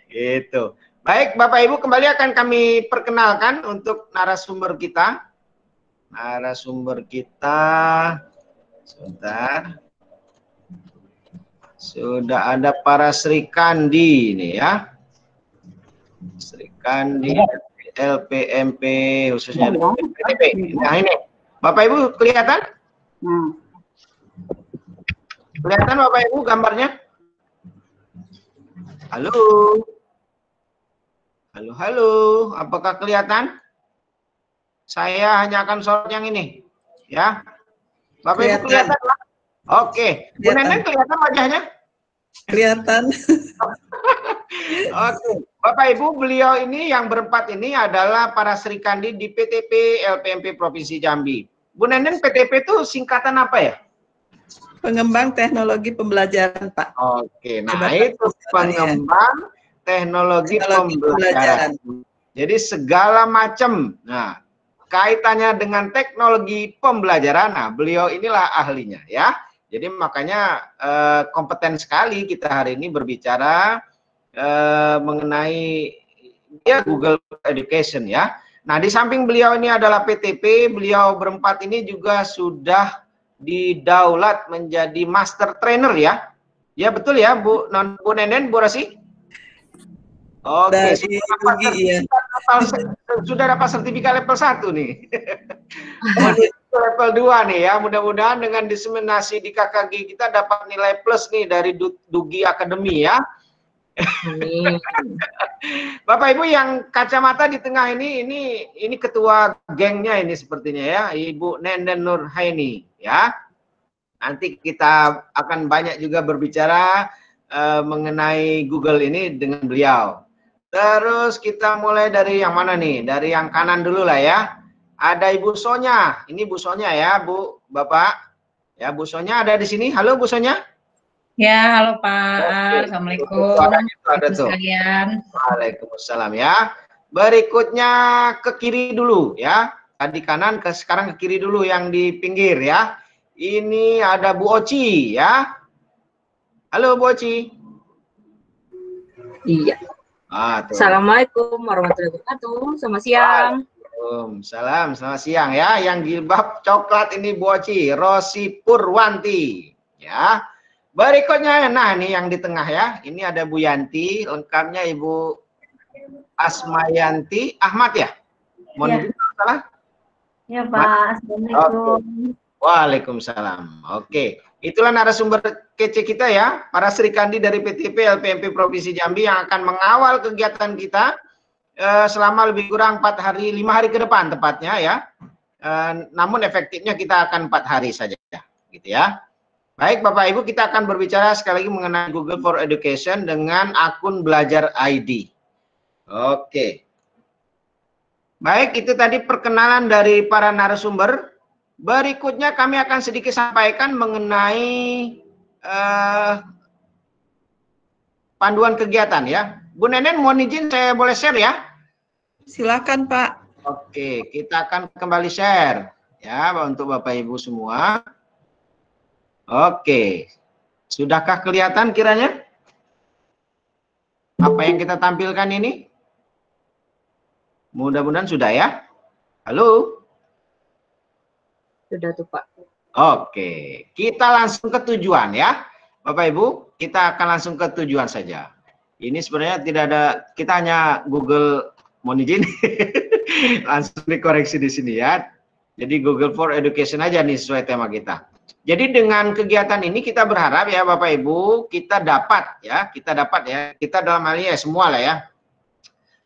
Gitu. Baik Bapak Ibu, kembali akan kami perkenalkan untuk narasumber kita. Narasumber kita sebentar. Sudah ada para Sri Kandi ini ya. Sri Kandi LPMP khususnya PTP. Nah ini. Bapak Ibu kelihatan? Kelihatan Bapak Ibu gambarnya? Halo. Halo, halo. Apakah kelihatan? Saya hanya akan sorot yang ini. Ya. Bapak Ibu kelihatan? Oke. Bu Nenden kelihatan wajahnya? Kelihatan. Oke. Bapak Ibu, beliau ini yang berempat ini adalah para Sri Kandi di PTP LPMP Provinsi Jambi. Bu Nenden, PTP itu singkatan apa ya? Pengembang teknologi pembelajaran, Pak. Oke, nah itu pengembang teknologi pembelajaran. Jadi segala macam. Nah, kaitannya dengan teknologi pembelajaran. Nah, beliau inilah ahlinya ya. Jadi makanya kompeten sekali kita hari ini berbicara mengenai ya Google Education ya. Nah, di samping beliau ini adalah PTP, beliau berempat ini juga sudah didaulat menjadi master trainer ya. Ya betul ya Bu Nenden, Bu Rosi? Oke, sudah dapat sertifikat level 1 nih. Level 2 nih ya. Mudah-mudahan dengan diseminasi di KKG kita dapat nilai plus nih dari Dugi Academy ya. Bapak Ibu yang kacamata di tengah ini ketua gengnya ini sepertinya ya, Ibu Nenden Nurhaini ya. Nanti kita akan banyak juga berbicara mengenai Google ini dengan beliau. Terus kita mulai dari yang mana nih? Dari yang kanan dulu lah ya. Ada Ibu Sonya. Ini Bu Sonya ya, Bu, Bapak. Ya, Bu Sonya ada di sini. Halo Bu Sonya. Ya, halo Pak. Oke. Assalamualaikum. Ada tuh. Waalaikumsalam ya. Berikutnya ke kiri dulu ya. Tadi kanan, sekarang ke kiri dulu yang di pinggir ya. Ini ada Bu Oci ya. Halo Bu Oci. Iya. Assalamualaikum warahmatullahi wabarakatuh. Selamat siang. Salam, selamat siang ya. Yang jilbab coklat ini Bu Oci, Rosi Purwanti ya. Berikutnya, nah ini yang di tengah ya. Ini ada Bu Yanti, lengkapnya Ibu Asmayanti Ahmad ya. Mohon izin salah. Ya Pak. Assalamualaikum. Waalaikumsalam. Oke, itulah narasumber kece kita ya, para Sri Kandi dari PTP LPMP Provinsi Jambi yang akan mengawal kegiatan kita selama lebih kurang 5 hari ke depan tepatnya ya. Namun efektifnya kita akan 4 hari saja, gitu ya. Baik Bapak Ibu, kita akan berbicara sekali lagi mengenai Google for Education dengan akun Belajar ID. Oke. Baik, itu tadi perkenalan dari para narasumber. Berikutnya kami akan sedikit sampaikan mengenai panduan kegiatan ya. Bu Nenen, mohon izin saya boleh share ya? Silakan Pak. Oke, kita akan kembali share ya untuk Bapak Ibu semua. Oke, sudahkah kelihatan kiranya? Apa yang kita tampilkan ini? Mudah-mudahan sudah ya. Halo? Sudah tuh Pak. Oke, kita langsung ke tujuan ya. Bapak Ibu, kita akan langsung ke tujuan saja. Ini sebenarnya tidak ada, kita hanya Google, mohon izin, langsung dikoreksi di sini ya. Jadi Google for Education aja nih sesuai tema kita. Jadi dengan kegiatan ini kita berharap ya Bapak Ibu, kita dapat ya, kita dalam hal ini ya semua lah ya.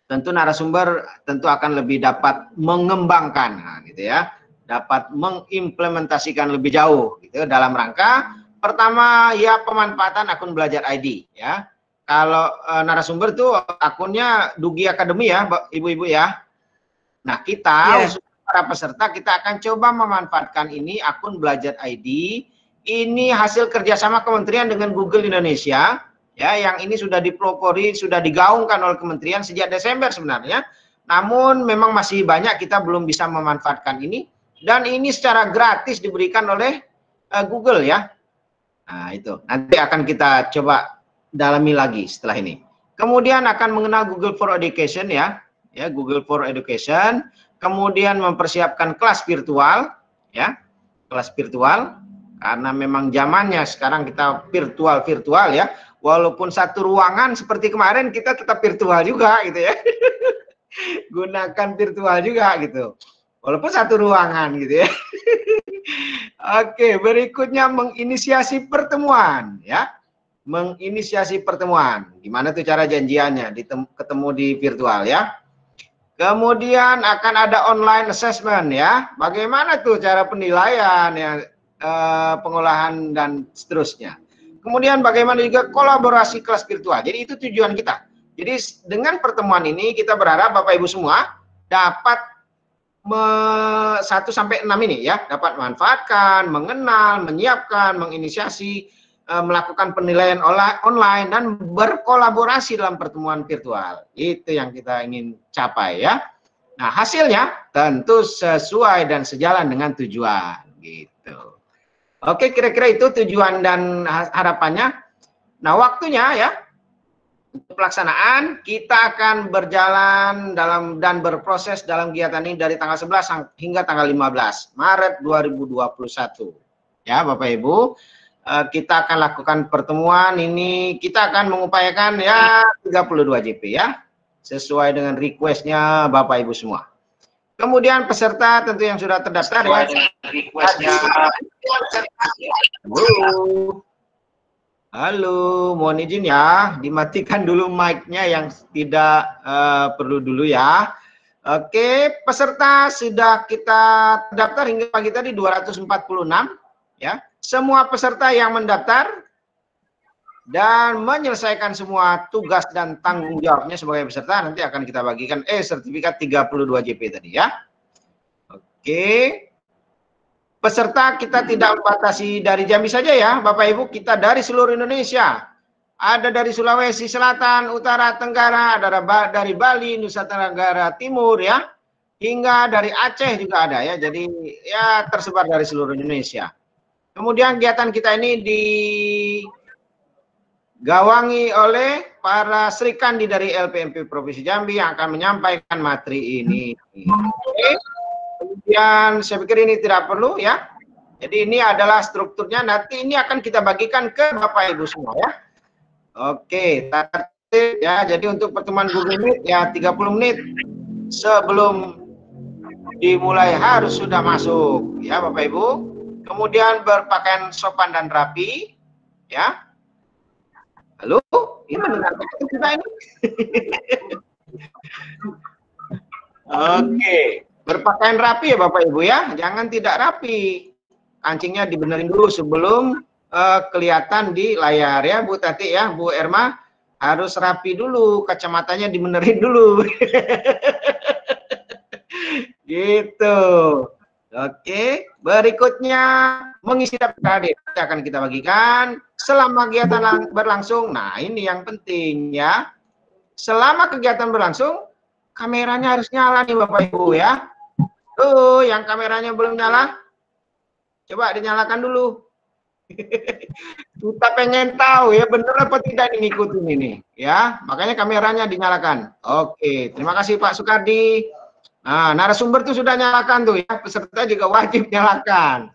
Tentu narasumber tentu akan lebih dapat mengembangkan, nah, gitu ya, dapat mengimplementasikan lebih jauh gitu dalam rangka pertama ya pemanfaatan akun Belajar ID ya. Kalau narasumber tuh akunnya Dugi Academy ya, Ibu-ibu ya. Nah, kita para peserta kita akan coba memanfaatkan ini akun Belajar ID. Ini hasil kerjasama Kementerian dengan Google Indonesia ya, yang ini sudah dipelopori, sudah digaungkan oleh Kementerian sejak Desember sebenarnya. Namun memang masih banyak kita belum bisa memanfaatkan ini, dan ini secara gratis diberikan oleh Google ya. Nah, itu nanti akan kita coba dalami lagi setelah ini. Kemudian akan mengenal Google for Education ya, Google for Education. Kemudian mempersiapkan kelas virtual ya, kelas virtual karena memang zamannya sekarang kita virtual ya, walaupun satu ruangan seperti kemarin kita tetap virtual juga gitu ya. Gunakan virtual juga gitu, walaupun satu ruangan gitu ya. Oke, berikutnya menginisiasi pertemuan ya, menginisiasi pertemuan. Gimana tuh cara janjiannya, ketemu di virtual ya. Kemudian akan ada online assessment ya. Bagaimana tuh cara penilaian ya, pengolahan dan seterusnya. Kemudian bagaimana juga kolaborasi kelas virtual. Jadi itu tujuan kita. Jadi dengan pertemuan ini kita berharap Bapak Ibu semua dapat 1 sampai 6 ini ya, dapat memanfaatkan, mengenal, menyiapkan, menginisiasi, melakukan penilaian online dan berkolaborasi dalam pertemuan virtual. Itu yang kita ingin capai ya. Nah, hasilnya tentu sesuai dan sejalan dengan tujuan gitu. Oke, kira-kira itu tujuan dan harapannya. Nah, waktunya ya untuk pelaksanaan kita akan berjalan dan berproses dalam kegiatan ini dari tanggal 11 hingga tanggal 15 Maret 2021. Ya, Bapak Ibu. Kita akan lakukan pertemuan ini, kita akan mengupayakan ya 32 JP ya, sesuai dengan requestnya Bapak Ibu semua. Kemudian peserta tentu yang sudah terdaftar ya. Halo, mohon izin ya, dimatikan dulu mic-nya yang tidak perlu dulu ya. Oke, peserta sudah kita terdaftar hingga pagi tadi 246 ya. Semua peserta yang mendaftar dan menyelesaikan semua tugas dan tanggung jawabnya sebagai peserta nanti akan kita bagikan sertifikat 32 JP tadi ya. Oke. Peserta kita tidak membatasi dari Jambi saja ya, Bapak Ibu, kita dari seluruh Indonesia. Ada dari Sulawesi Selatan, Utara, Tenggara, ada dari Bali, Nusa Tenggara Timur ya. Hingga dari Aceh juga ada ya. Jadi ya tersebar dari seluruh Indonesia. Kemudian kegiatan kita ini digawangi oleh para Srikandi dari LPMP Provinsi Jambi yang akan menyampaikan materi ini. Oke. Kemudian saya pikir ini tidak perlu ya. Jadi ini adalah strukturnya, nanti ini akan kita bagikan ke Bapak Ibu semua ya. Oke, ya, jadi untuk pertemuan Google Meet ya 30 menit sebelum dimulai harus sudah masuk ya Bapak Ibu. Kemudian berpakaian sopan dan rapi ya. Halo, ini mendengarkan kita ini. Oke, berpakaian rapi ya Bapak Ibu ya, jangan tidak rapi. Kancingnya dibenerin dulu sebelum kelihatan di layar ya Bu Tati ya, Bu Erma harus rapi dulu, kacamatanya dibenerin dulu. Gitu. Oke, berikutnya mengisi daftar hadir akan kita bagikan selama kegiatan berlangsung. Nah, ini yang penting ya. Selama kegiatan berlangsung, kameranya harus nyala nih Bapak Ibu ya. Tuh, yang kameranya belum nyala, coba dinyalakan dulu. Kita pengen tahu ya benar apa tidak ngikutin ini ya. Makanya kameranya dinyalakan. Oke, terima kasih Pak Sukardi. Nah, narasumber itu sudah nyalakan tuh ya, peserta juga wajib nyalakan.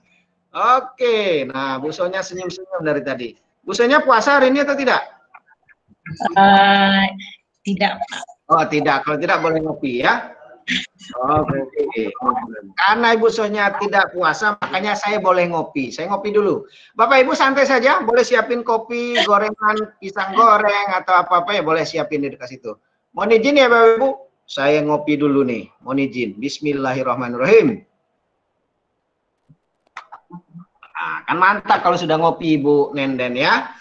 Oke, nah Bu Sonya senyum-senyum dari tadi. Bu Sonya puasa hari ini atau tidak? Tidak. Oh tidak, kalau tidak boleh ngopi ya. Oke. Karena Ibu Sonya tidak puasa, makanya saya boleh ngopi. Saya ngopi dulu. Bapak Ibu santai saja, boleh siapin kopi, gorengan, pisang goreng atau apa-apa ya boleh siapin di dekat situ. Mohon izin ya Bapak Ibu. Saya ngopi dulu nih, mohon izin. Bismillahirrahmanirrahim. Nah, kan mantap kalau sudah ngopi Ibu Nenden ya.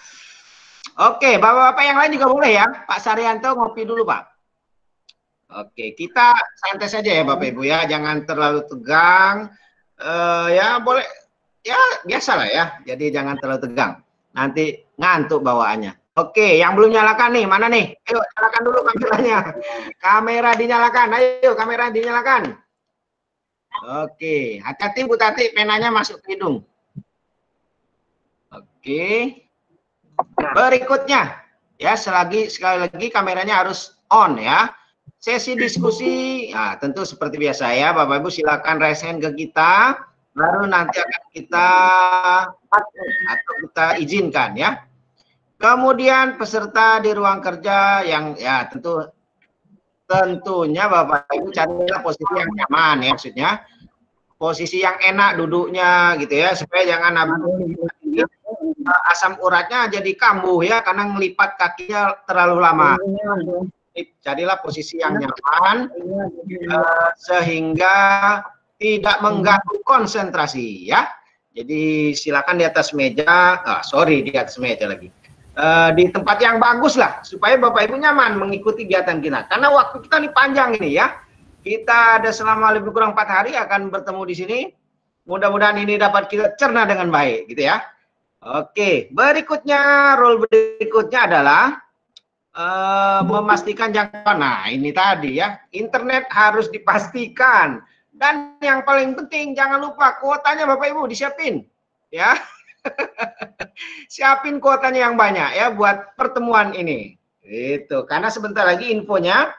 Oke, Bapak-bapak yang lain juga boleh ya. Pak Saryanto ngopi dulu Pak. Oke, kita santai saja ya Bapak Ibu ya. Jangan terlalu tegang. Ya boleh, ya biasa lah ya. Jadi jangan terlalu tegang. Nanti ngantuk bawaannya. Oke, yang belum nyalakan nih, mana nih? Ayo, nyalakan dulu kameranya. Kamera dinyalakan, ayo kamera dinyalakan. Oke, hati-hati Bu Tati, penanya masuk ke hidung. Oke. Berikutnya, ya sekali lagi kameranya harus on ya. Sesi diskusi, nah, tentu seperti biasa ya, Bapak Ibu silakan raise hand ke kita, baru nanti akan kita atau kita izinkan ya. Kemudian peserta di ruang kerja yang ya tentunya Bapak Ibu carilah posisi yang nyaman ya, maksudnya posisi yang enak duduknya gitu ya, supaya jangan asam uratnya jadi kambuh ya karena ngelipat kakinya terlalu lama. Carilah posisi yang nyaman sehingga tidak mengganggu konsentrasi ya. Jadi silakan di atas meja, di atas meja lagi. Di tempat yang bagus lah supaya Bapak Ibu nyaman mengikuti kegiatan kita karena waktu kita nih panjang ini ya, kita ada selama lebih kurang 4 hari akan bertemu di sini, mudah-mudahan ini dapat kita cerna dengan baik gitu ya. Oke, berikutnya role berikutnya adalah memastikan jangkauan. Nah ini tadi ya, internet harus dipastikan dan yang paling penting jangan lupa kuotanya Bapak Ibu disiapin ya. Siapin kuotanya yang banyak ya buat pertemuan ini. Itu karena sebentar lagi infonya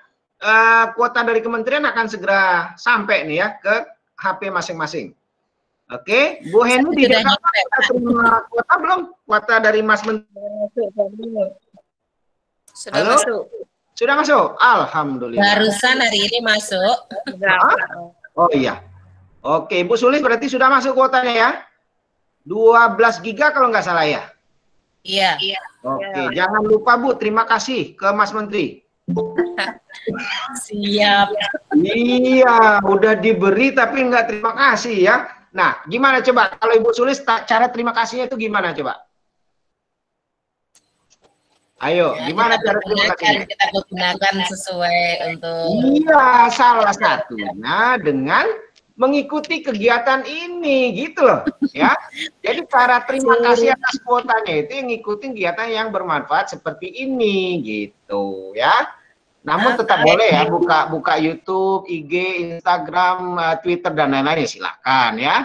kuota dari kementerian akan segera sampai nih ya ke HP masing-masing. Oke, Bu Heni di Jakarta terima kuota belum? Kuota dari Mas Menteri. Sudah masuk. Sudah masuk? Alhamdulillah. Barusan hari ini masuk. Oh iya. Oke, Bu Sulis berarti sudah masuk kuotanya ya? 12 giga kalau nggak salah ya? Iya. Oke, jangan lupa Bu, terima kasih ke Mas Menteri. Siap. Iya, udah diberi tapi nggak terima kasih ya. Nah, gimana coba kalau Ibu Sulis cara terima kasihnya itu gimana coba? Ayo, Ya, gimana cara terima kasihnya? Kita gunakan sesuai untuk. Iya, salah satunya dengan mengikuti kegiatan ini gitu loh ya. Jadi cara terima kasih atas kuotanya itu yang ngikutin kegiatan yang bermanfaat seperti ini gitu ya. Namun tetap boleh ya buka YouTube, IG, Instagram, Twitter dan lain-lain ya silakan ya.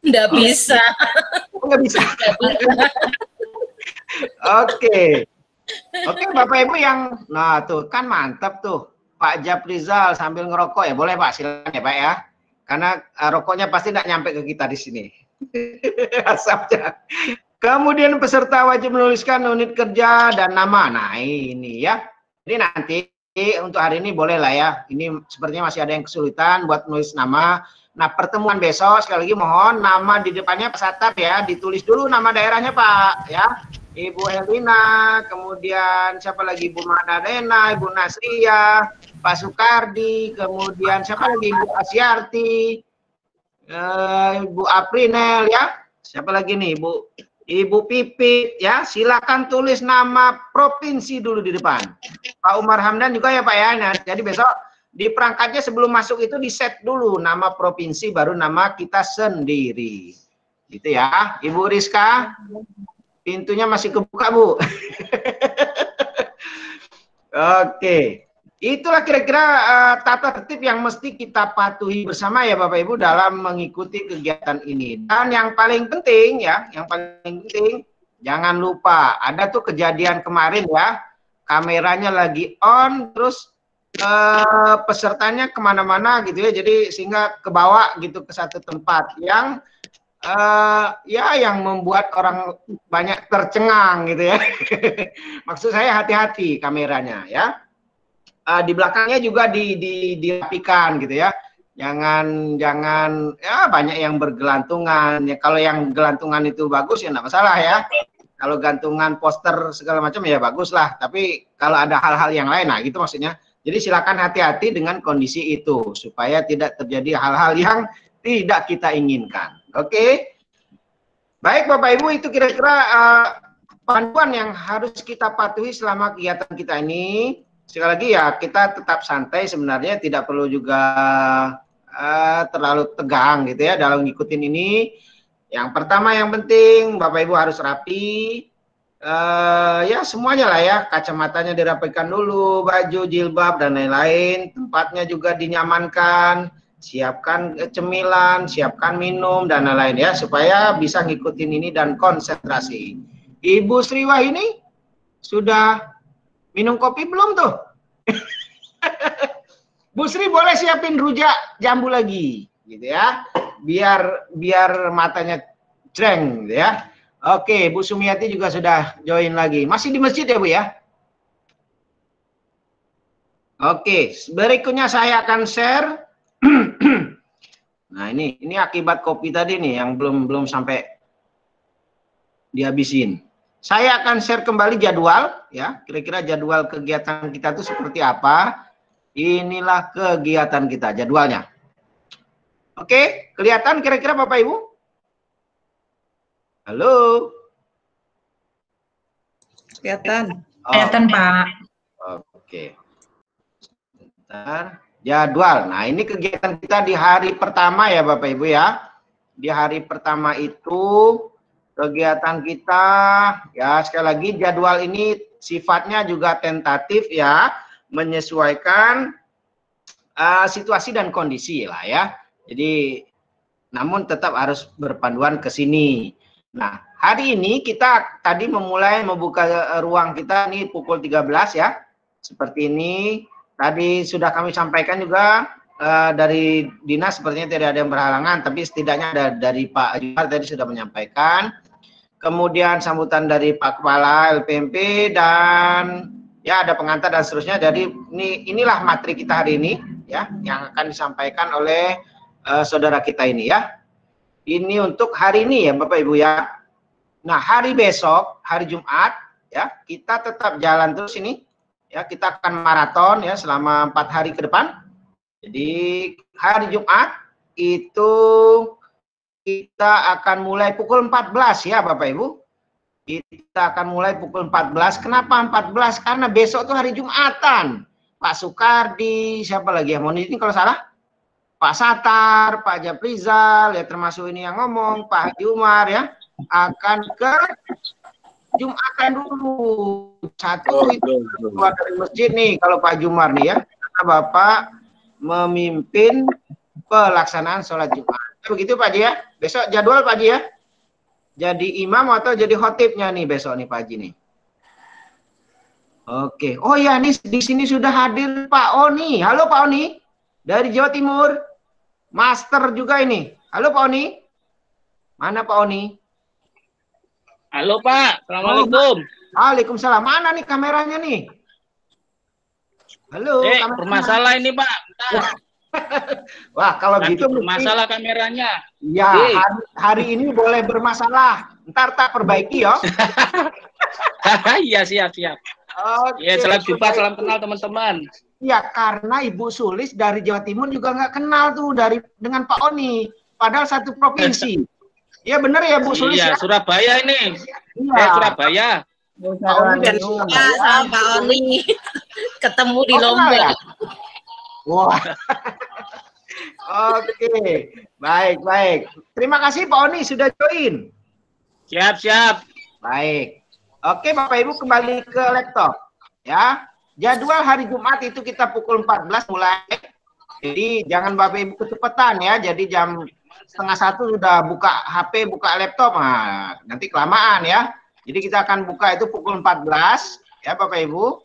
Nggak bisa. Nggak bisa. Oke. Oke, Bapak Ibu yang, nah tuh kan mantap tuh. Pak Japrizal sambil ngerokok ya, boleh Pak, silakan ya Pak ya. Karena rokoknya pasti nggak nyampe ke kita di sini. Asapnya. Kemudian peserta wajib menuliskan unit kerja dan nama. Nah ini ya. Jadi nanti untuk hari ini boleh lah ya. Ini sepertinya masih ada yang kesulitan buat nulis nama. Nah pertemuan besok sekali lagi mohon nama di depannya Pak Satar ya. Ditulis dulu nama daerahnya Pak ya. Ibu Helina, kemudian siapa lagi, Ibu Madalena, Ibu Nasria, Pak Sukardi, kemudian siapa lagi, Ibu Asyarti, Ibu Aprinel ya, siapa lagi nih, Ibu Pipit ya, silakan tulis nama provinsi dulu di depan. Pak Umar Hamdan juga ya Pak ya. Nah, jadi besok di perangkatnya sebelum masuk itu di set dulu nama provinsi baru nama kita sendiri. Gitu ya. Ibu Rizka, pintunya masih kebuka, Bu. Oke. Itulah kira-kira tata tertib yang mesti kita patuhi bersama ya Bapak Ibu dalam mengikuti kegiatan ini. Dan yang paling penting ya, yang paling penting jangan lupa ada tuh kejadian kemarin ya, kameranya lagi on, terus pesertanya kemana-mana gitu ya, jadi sehingga kebawa gitu ke satu tempat yang ya yang membuat orang banyak tercengang gitu ya. Maksud saya hati-hati kameranya ya. Di belakangnya juga dirapikan gitu ya. Jangan ya banyak yang bergelantungan ya. Kalau yang gelantungan itu bagus ya enggak masalah ya. Kalau gantungan poster segala macam ya bagus lah. Tapi kalau ada hal-hal yang lain, nah gitu maksudnya. Jadi silakan hati-hati dengan kondisi itu supaya tidak terjadi hal-hal yang tidak kita inginkan. Oke. Baik Bapak Ibu, itu kira-kira panduan yang harus kita patuhi selama kegiatan kita ini. Sekali lagi ya, kita tetap santai sebenarnya, tidak perlu juga terlalu tegang gitu ya dalam ngikutin ini. Yang pertama yang penting Bapak Ibu harus rapi. Ya semuanya lah ya, kacamatanya dirapikan dulu, baju, jilbab dan lain-lain. Tempatnya juga dinyamankan. Siapkan cemilan, siapkan minum dan lain-lain ya supaya bisa ngikutin ini dan konsentrasi. Ibu Sriwah ini sudah minum kopi belum tuh? Bu Sri boleh siapin rujak jambu lagi gitu ya. Biar matanya jreng gitu ya. Oke, Bu Sumiati juga sudah join lagi. Masih di masjid ya Bu ya? Oke, berikutnya saya akan share. Nah ini akibat kopi tadi nih yang belum sampai dihabisin. Saya akan share kembali jadwal ya, kira-kira jadwal kegiatan kita itu seperti apa. Inilah kegiatan kita, jadwalnya. Oke, kelihatan kira-kira Bapak Ibu? Halo? Kelihatan. Kelihatan Pak. Oke. Sebentar. Jadwal. Nah, ini kegiatan kita di hari pertama ya Bapak Ibu ya. Di hari pertama itu kegiatan kita ya sekali lagi jadwal ini sifatnya juga tentatif ya, menyesuaikan situasi dan kondisi lah ya. Jadi namun tetap harus berpanduan ke sini. Nah, hari ini kita tadi membuka ruang kita nih pukul 13 ya. Seperti ini. Tadi sudah kami sampaikan juga dari dinas sepertinya tidak ada yang berhalangan, tapi setidaknya dari Pak Jumar tadi sudah menyampaikan. Kemudian sambutan dari Pak Kepala LPMP dan ya ada pengantar dan seterusnya. Jadi inilah materi kita hari ini ya yang akan disampaikan oleh saudara kita ini ya. Ini untuk hari ini ya Bapak Ibu ya. Nah, hari besok, hari Jumat ya, kita tetap jalan terus ini. Ya, kita akan maraton ya selama 4 hari ke depan. Jadi hari Jumat itu kita akan mulai pukul 14 ya Bapak Ibu. Kita akan mulai pukul 14. Kenapa 14? Karena besok tuh hari Jumatan. Pak Sukardi, siapa lagi ya? Mohon izin kalau salah. Pak Satar, Pak Japrizal, ya termasuk ini yang ngomong, Pak Haji Umar ya, akan ke Jumatan dulu. Satu itu keluar dari masjid nih kalau Pak Jumar nih ya, karena Bapak memimpin pelaksanaan sholat Jumat. begitu Pak Haji ya. Besok jadwal Pak Haji ya. Jadi imam atau jadi khotibnya nih besok nih Pak Haji nih. Oke. Oh ya, nih di sini sudah hadir Pak Oni. Halo Pak Oni. Dari Jawa Timur. Master juga ini. Halo Pak Oni. Mana Pak Oni? Halo Pak. Assalamualaikum. Waalaikumsalam. Mana nih kameranya nih? Halo. Bermasalah ini Pak. Wah, kalau lagi gitu bermasalah kameranya. Ya, hari ini boleh bermasalah. Ntar tak perbaiki ya. Iya, siap. Oke, ya, salam jumpa, salam kenal teman-teman. Ya, karena Ibu Sulis dari Jawa Timur juga nggak kenal tuh dengan Pak Oni. Padahal satu provinsi. Ya benar ya Bu Sulis. Iya, ya? Surabaya ini. Iya. Surabaya. Pak Oni dari Surabaya sama Pak Oni. Ketemu di Lombok. Ya? Wah. Oke, baik. Terima kasih Pak Oni sudah join. Siap. Baik. Oke Bapak Ibu kembali ke laptop. Ya. Jadwal hari Jumat itu kita pukul 14 mulai. Jadi jangan Bapak Ibu kecepatan ya. Jadi jam 12:30 sudah buka HP, buka laptop. Nah, nanti kelamaan ya. Jadi kita akan buka itu pukul 14 ya Bapak Ibu.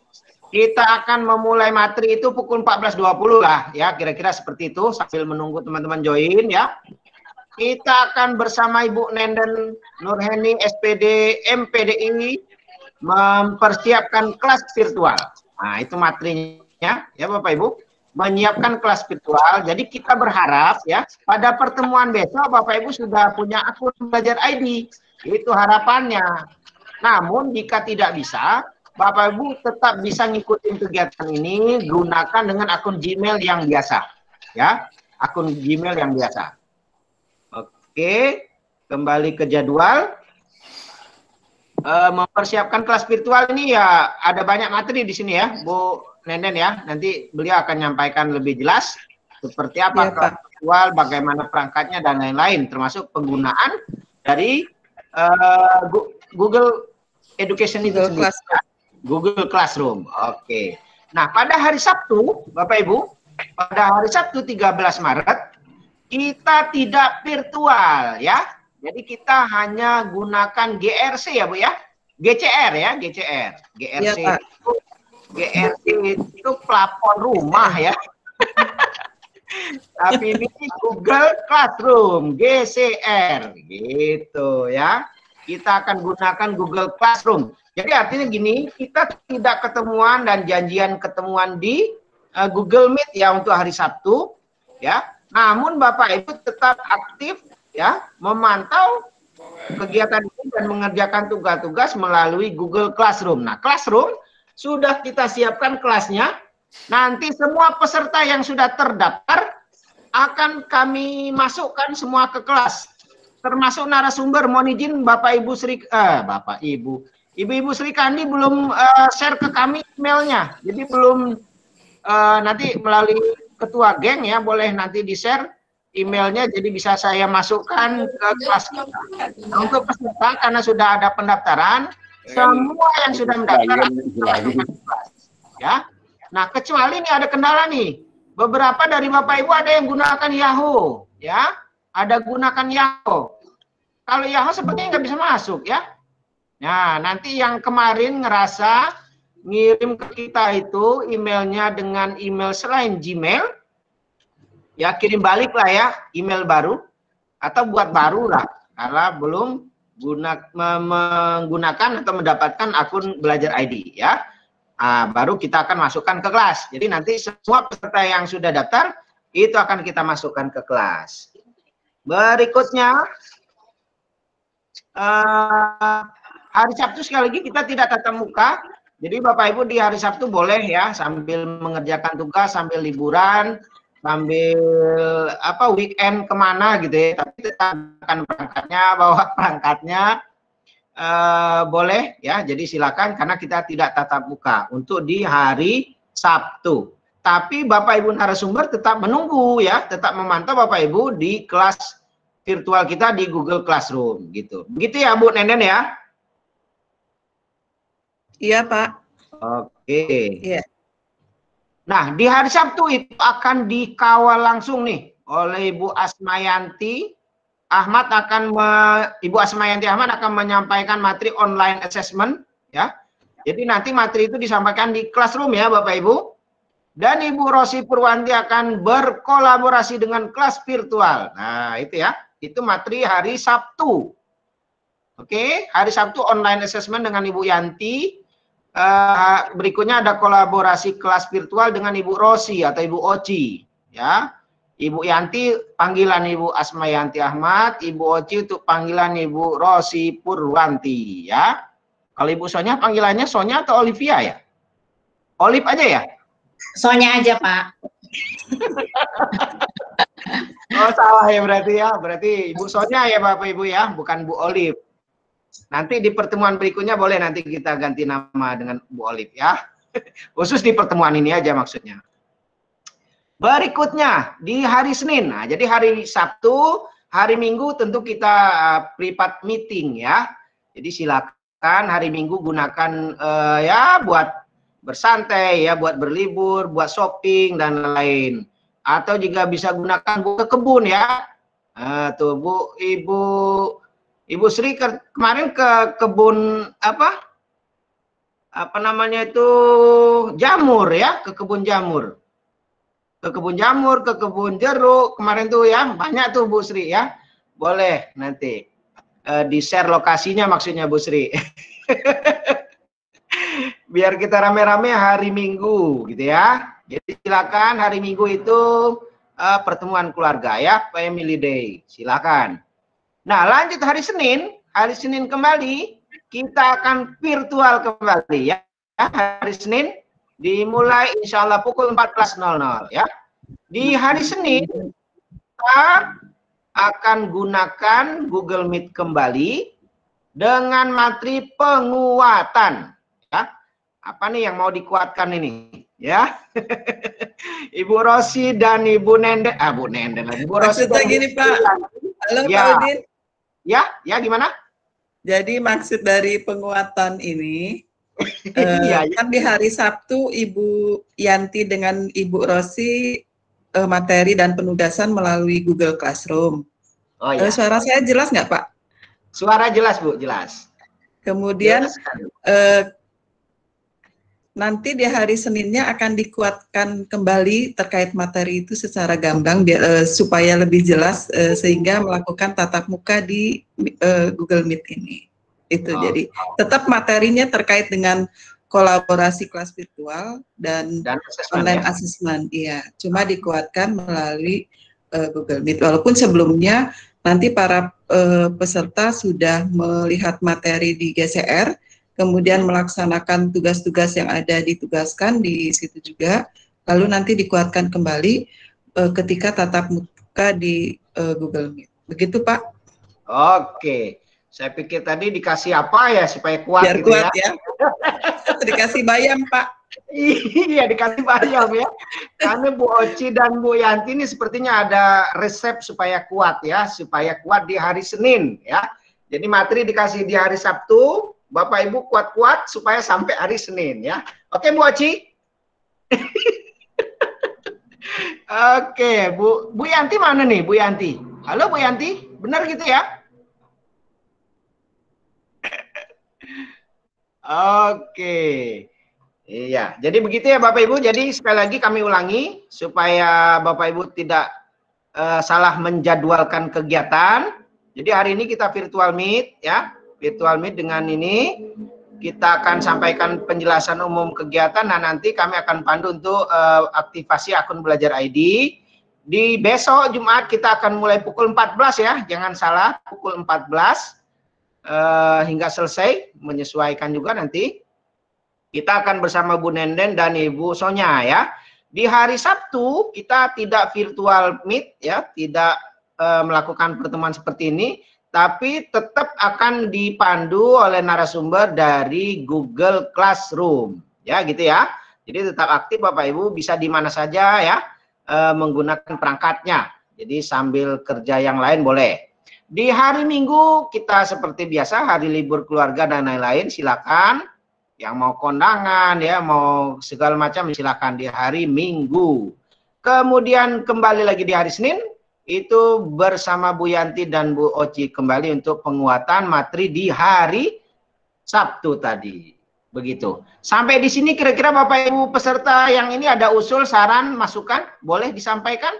Kita akan memulai materi itu pukul 14.20 lah ya, kira-kira seperti itu sambil menunggu teman-teman join ya. Kita akan bersama Ibu Nenden Nurheni SPD MPDI mempersiapkan kelas virtual. Nah, itu materinya ya Bapak Ibu, menyiapkan kelas virtual. Jadi kita berharap ya pada pertemuan besok Bapak Ibu sudah punya akun Belajar ID. Itu harapannya. Namun jika tidak bisa, Bapak Ibu tetap bisa ngikutin kegiatan ini gunakan dengan akun Gmail yang biasa ya, akun Gmail yang biasa. Oke, kembali ke jadwal. Mempersiapkan kelas virtual ini ya ada banyak materi di sini ya Bu Nenden ya, nanti beliau akan menyampaikan lebih jelas seperti apa kelas virtual, bagaimana perangkatnya dan lain-lain, termasuk penggunaan dari Google Education itu sendiri. Google Classroom. Oke. Nah, pada hari Sabtu, Bapak Ibu, pada hari Sabtu 13 Maret, kita tidak virtual ya. Jadi kita hanya gunakan GRC ya, Bu ya. GCR ya, GCR. GRC ya, itu GRC itu plafon rumah ya. Tapi ini Google Classroom, GCR gitu ya. Kita akan gunakan Google Classroom. Jadi artinya gini, kita tidak ketemuan dan janjian ketemuan di Google Meet ya untuk hari Sabtu ya. Namun Bapak Ibu tetap aktif ya memantau kegiatan ini dan mengerjakan tugas-tugas melalui Google Classroom. Nah, Classroom sudah kita siapkan kelasnya. Nanti semua peserta yang sudah terdaftar akan kami masukkan semua ke kelas. Termasuk narasumber. Mohon izin Bapak Ibu Ibu-ibu Sri Kandi belum share ke kami emailnya. Jadi belum nanti melalui ketua geng ya, boleh nanti di-share emailnya, jadi bisa saya masukkan ke kelas kita. Nah, untuk peserta karena sudah ada pendaftaran, semua yang sudah mendaftar akan kita masukkan ke kelas. Ya. Nah, kecuali ini ada kendala nih. Beberapa dari Bapak Ibu ada yang gunakan Yahoo, ya. Ada gunakan Yahoo. Kalau Yahoo sepertinya nggak bisa masuk ya. Nah, nanti yang kemarin ngerasa ngirim ke kita itu emailnya dengan email selain Gmail, ya kirim balik lah ya, email baru, atau buat baru lah, karena belum menggunakan atau mendapatkan akun Belajar ID ya. Nah, baru kita akan masukkan ke kelas. Jadi nanti semua peserta yang sudah daftar, itu akan kita masukkan ke kelas. Berikutnya, hari Sabtu sekali lagi kita tidak tatap muka. Jadi Bapak Ibu di hari Sabtu boleh ya sambil mengerjakan tugas, sambil liburan, sambil weekend kemana gitu ya. Tapi tetap akan perangkatnya, bawa perangkatnya boleh ya. Jadi silakan karena kita tidak tatap muka untuk di hari Sabtu. Tapi Bapak Ibu narasumber tetap menunggu ya, tetap memantau Bapak Ibu di kelas virtual kita di Google Classroom gitu. Begitu ya Bu Nenden ya? Iya, Pak. Oke. Iya. Nah, di hari Sabtu itu akan dikawal langsung nih oleh Ibu Asmayanti Ahmad Ibu Asmayanti Ahmad akan menyampaikan materi online assessment ya. Jadi nanti materi itu disampaikan di classroom ya Bapak Ibu. Dan Ibu Rosi Purwanti akan berkolaborasi dengan kelas virtual. Nah, itu ya. Itu materi hari Sabtu. Oke, hari Sabtu online assessment dengan Ibu Yanti. Berikutnya ada kolaborasi kelas virtual dengan Ibu Rosi atau Ibu Oci. Ya, Ibu Yanti panggilan Ibu Asmayanti Ahmad, Ibu Oci untuk panggilan Ibu Rosi Purwanti. Ya, kalau Ibu Sonya panggilannya Sonya atau Olivia ya? Olive aja ya? Sonya aja, Pak. Oh, salah ya berarti ya. Berarti Ibu Sonya ya Bapak Ibu ya, bukan Bu Olive. Nanti di pertemuan berikutnya boleh nanti kita ganti nama dengan Bu Olive ya. Khusus di pertemuan ini aja maksudnya. Berikutnya di hari Senin. Nah, jadi hari Sabtu, hari Minggu tentu kita private meeting ya. Jadi silakan hari Minggu gunakan ya buat bersantai ya, buat berlibur, buat shopping dan lain. Atau juga bisa gunakan buat ke kebun ya. Tuh Bu, Ibu Sri kemarin ke kebun apa namanya itu jamur ya, ke kebun jamur. Ke kebun jamur, ke kebun jeruk kemarin tuh ya, banyak tuh Bu Sri ya. Boleh nanti di-share lokasinya maksudnya Bu Sri. Biar kita rame-rame hari Minggu gitu ya. Jadi silakan hari Minggu itu pertemuan keluarga ya, family day. Silakan. Nah, lanjut hari Senin kembali kita akan virtual kembali ya. Hari Senin dimulai insya Allah pukul 14.00 ya. Di hari Senin kita akan gunakan Google Meet kembali dengan materi penguatan. Apa nih yang mau dikuatkan ini ya? Ibu Rosi dan Ibu Nenden, Bu Nenden lagi. Ibu Rosi Maksudnya gini Pak. Halo ya. Pak Udin. Ya gimana? Jadi maksud dari penguatan ini kan di hari Sabtu Ibu Yanti dengan Ibu Rosi materi dan penugasan melalui Google Classroom. Oh ya. Suara saya jelas nggak Pak? Suara jelas Bu, jelas. Kemudian nanti di hari Seninnya akan dikuatkan kembali terkait materi itu secara gamblang supaya lebih jelas sehingga melakukan tatap muka di Google Meet ini. Itu jadi tetap materinya terkait dengan kolaborasi kelas virtual dan online assessment. Iya, cuma dikuatkan melalui Google Meet. Walaupun sebelumnya nanti para peserta sudah melihat materi di GCR, kemudian melaksanakan tugas-tugas yang ada ditugaskan di situ juga, lalu nanti dikuatkan kembali ketika tatap muka di Google Meet. Begitu Pak? Oke, saya pikir tadi dikasih apa ya supaya kuat. Biar gitu kuat ya. Dikasih bayam Pak. Iya dikasih bayam ya. Karena Bu Oci dan Bu Yanti ini sepertinya ada resep supaya kuat ya, supaya kuat di hari Senin ya. Jadi materi dikasih di hari Sabtu. Bapak Ibu kuat-kuat supaya sampai hari Senin ya. Oke Bu Oci. Oke, Bu Yanti mana nih Bu Yanti? Halo Bu Yanti, benar gitu ya? Oke. Iya, jadi begitu ya Bapak Ibu. Jadi sekali lagi kami ulangi supaya Bapak Ibu tidak salah menjadwalkan kegiatan. Jadi hari ini kita virtual meet ya. Virtual meet dengan ini kita akan sampaikan penjelasan umum kegiatan. Nah nanti kami akan pandu untuk aktivasi akun Belajar ID. Di besok Jumat kita akan mulai pukul 14 ya, jangan salah pukul 14 hingga selesai, menyesuaikan juga nanti. Kita akan bersama Bu Nenden dan Ibu Sonya ya. Di hari Sabtu kita tidak virtual meet ya, tidak melakukan pertemuan seperti ini. Tapi tetap akan dipandu oleh narasumber dari Google Classroom. Ya gitu ya. Jadi tetap aktif Bapak Ibu, bisa di mana saja ya menggunakan perangkatnya. Jadi sambil kerja yang lain boleh. Di hari Minggu kita seperti biasa, hari libur keluarga dan lain-lain, silakan. Yang mau kondangan ya, mau segala macam silakan di hari Minggu. Kemudian kembali lagi di hari Senin, itu bersama Bu Yanti dan Bu Oci kembali untuk penguatan materi di hari Sabtu tadi. Begitu. Sampai di sini kira-kira Bapak Ibu peserta yang ini ada usul, saran, masukan, boleh disampaikan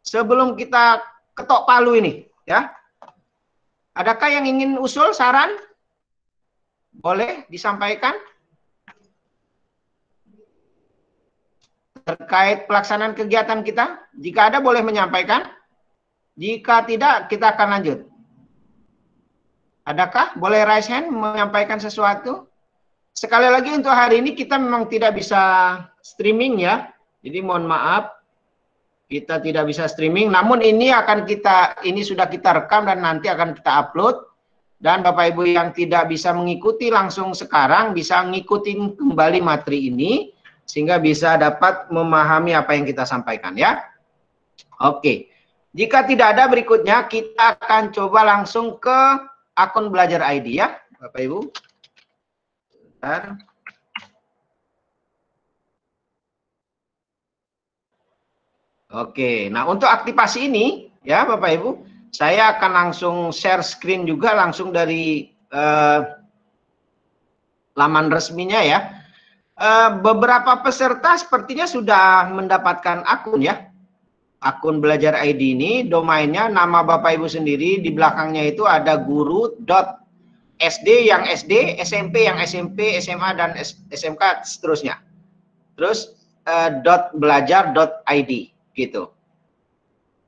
sebelum kita ketok palu ini, ya. Adakah yang ingin usul, saran? Boleh disampaikan terkait pelaksanaan kegiatan kita? Jika ada boleh menyampaikan. Jika tidak, kita akan lanjut. Adakah? Boleh raise hand menyampaikan sesuatu? Sekali lagi untuk hari ini kita memang tidak bisa streaming ya. Jadi mohon maaf, kita tidak bisa streaming. Namun ini sudah kita rekam dan nanti akan kita upload. Dan Bapak Ibu yang tidak bisa mengikuti langsung sekarang bisa ngikutin kembali materi ini sehingga bisa dapat memahami apa yang kita sampaikan ya. Oke. Jika tidak ada berikutnya kita akan coba langsung ke akun Belajar ID ya, Bapak Ibu. Bentar. Oke, nah untuk aktivasi ini ya Bapak Ibu, saya akan langsung share screen juga langsung dari laman resminya ya. Beberapa peserta sepertinya sudah mendapatkan akun ya. Akun Belajar ID ini, domainnya nama Bapak Ibu sendiri, di belakangnya itu ada guru.sd yang SD, SMP yang SMP, SMA dan SMK seterusnya. Terus .belajar.id gitu.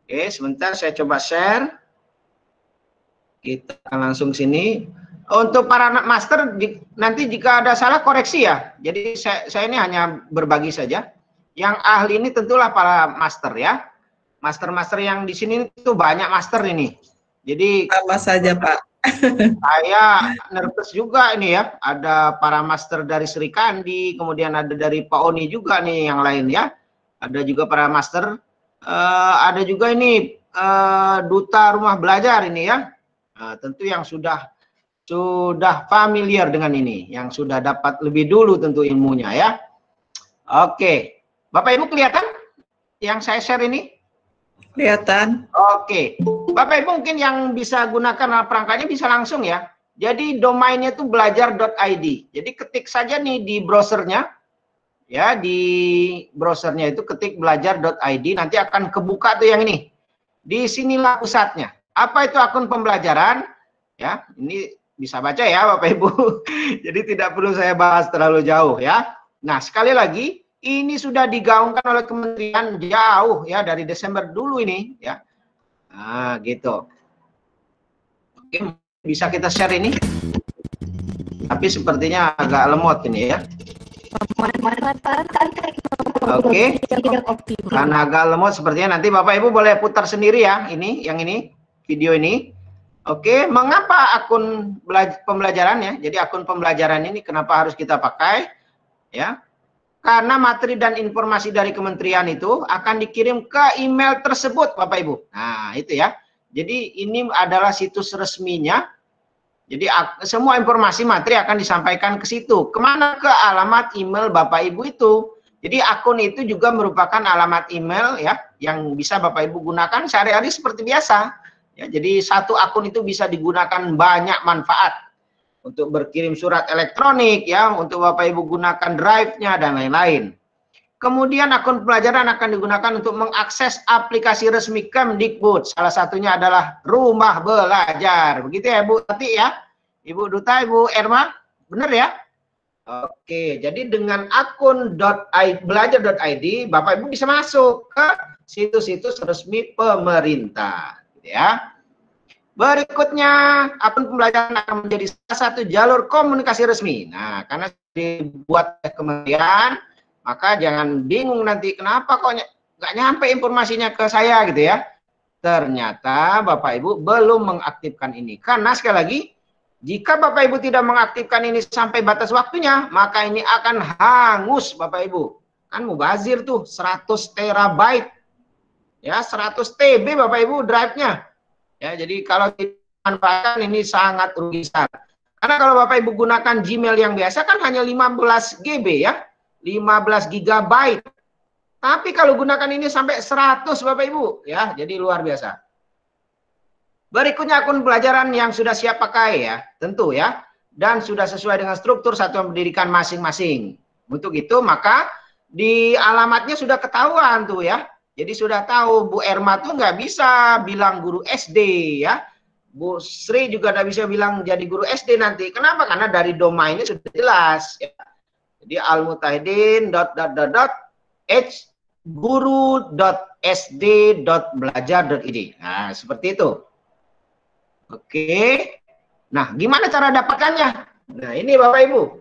Oke, sebentar saya coba share. Kita akan langsung sini. Untuk para master nanti jika ada salah koreksi ya. Jadi saya ini hanya berbagi saja. Yang ahli ini tentulah para master ya. Master-master yang di sini itu banyak master ini. Jadi sama saja Pak. Saya nervous juga ini ya. Ada para master dari Sri Kandi, kemudian ada dari Pak Oni juga nih yang lain ya. Ada juga para master. Ada juga ini duta rumah belajar ini ya. Tentu yang sudah familiar dengan ini, yang sudah dapat lebih dulu tentu ilmunya ya. Oke, Bapak Ibu kelihatan yang saya share ini? Kelihatan. Oke, Bapak Ibu mungkin yang bisa gunakan perangkatnya bisa langsung ya. Jadi domainnya itu belajar.id. Jadi ketik saja nih di browsernya, ya di browsernya itu ketik belajar.id. Nanti akan kebuka tuh yang ini. Di sinilah pusatnya. Apa itu akun pembelajaran? Ya, ini bisa baca ya Bapak Ibu. Jadi tidak perlu saya bahas terlalu jauh ya. Nah sekali lagi. Ini sudah digaungkan oleh kementerian jauh ya dari Desember dulu ini ya. Nah, gitu. Oke, bisa kita share ini. Tapi sepertinya agak lemot ini ya. Oke. Karena agak lemot sepertinya nanti Bapak Ibu boleh putar sendiri ya ini, yang ini, video ini. Oke, mengapa akun pembelajarannya? Jadi akun pembelajaran ini kenapa harus kita pakai? Ya. Karena materi dan informasi dari kementerian itu akan dikirim ke email tersebut, Bapak Ibu. Nah, itu ya. Jadi ini adalah situs resminya. Jadi semua informasi materi akan disampaikan ke situ. Kemana? Ke alamat email Bapak Ibu itu. Jadi akun itu juga merupakan alamat email ya, yang bisa Bapak Ibu gunakan sehari-hari seperti biasa. Ya, jadi satu akun itu bisa digunakan banyak manfaat. Untuk berkirim surat elektronik ya, untuk Bapak Ibu gunakan drive-nya dan lain-lain. Kemudian akun pelajaran akan digunakan untuk mengakses aplikasi resmi Kemdikbud. Salah satunya adalah Rumah Belajar. Begitu ya Bu Tati ya? Ibu Duta, Ibu Erma, benar ya? Oke, jadi dengan akun belajar.id Bapak Ibu bisa masuk ke situs-situs resmi pemerintah, gitu ya. Berikutnya, akun pembelajaran akan menjadi salah satu jalur komunikasi resmi. Nah, karena dibuat oleh kementerian, maka jangan bingung nanti kenapa kok nggak nyampe informasinya ke saya gitu ya. Ternyata Bapak Ibu belum mengaktifkan ini. Karena sekali lagi, jika Bapak Ibu tidak mengaktifkan ini sampai batas waktunya, maka ini akan hangus Bapak Ibu. Kan mubazir tuh 100 terabyte. Ya, 100 TB Bapak Ibu drive-nya. Ya, jadi kalau dimanfaatkan ini sangat rugi besar. Karena kalau Bapak Ibu gunakan Gmail yang biasa kan hanya 15 GB ya, 15 GB. Tapi kalau gunakan ini sampai 100 Bapak Ibu, ya, jadi luar biasa. Berikutnya akun pembelajaran yang sudah siap pakai ya, tentu ya, dan sudah sesuai dengan struktur satuan pendidikan masing-masing. Untuk itu maka di alamatnya sudah ketahuan tuh ya. Jadi sudah tahu Bu Erma tuh nggak bisa bilang guru SD ya. Bu Sri juga nggak bisa bilang jadi guru SD nanti. Kenapa? Karena dari domainnya sudah jelas. Ya. Jadi almutahidin.guru.sd.belajar.id. Nah, seperti itu. Oke. Nah, gimana cara dapatkannya? Nah, ini Bapak Ibu.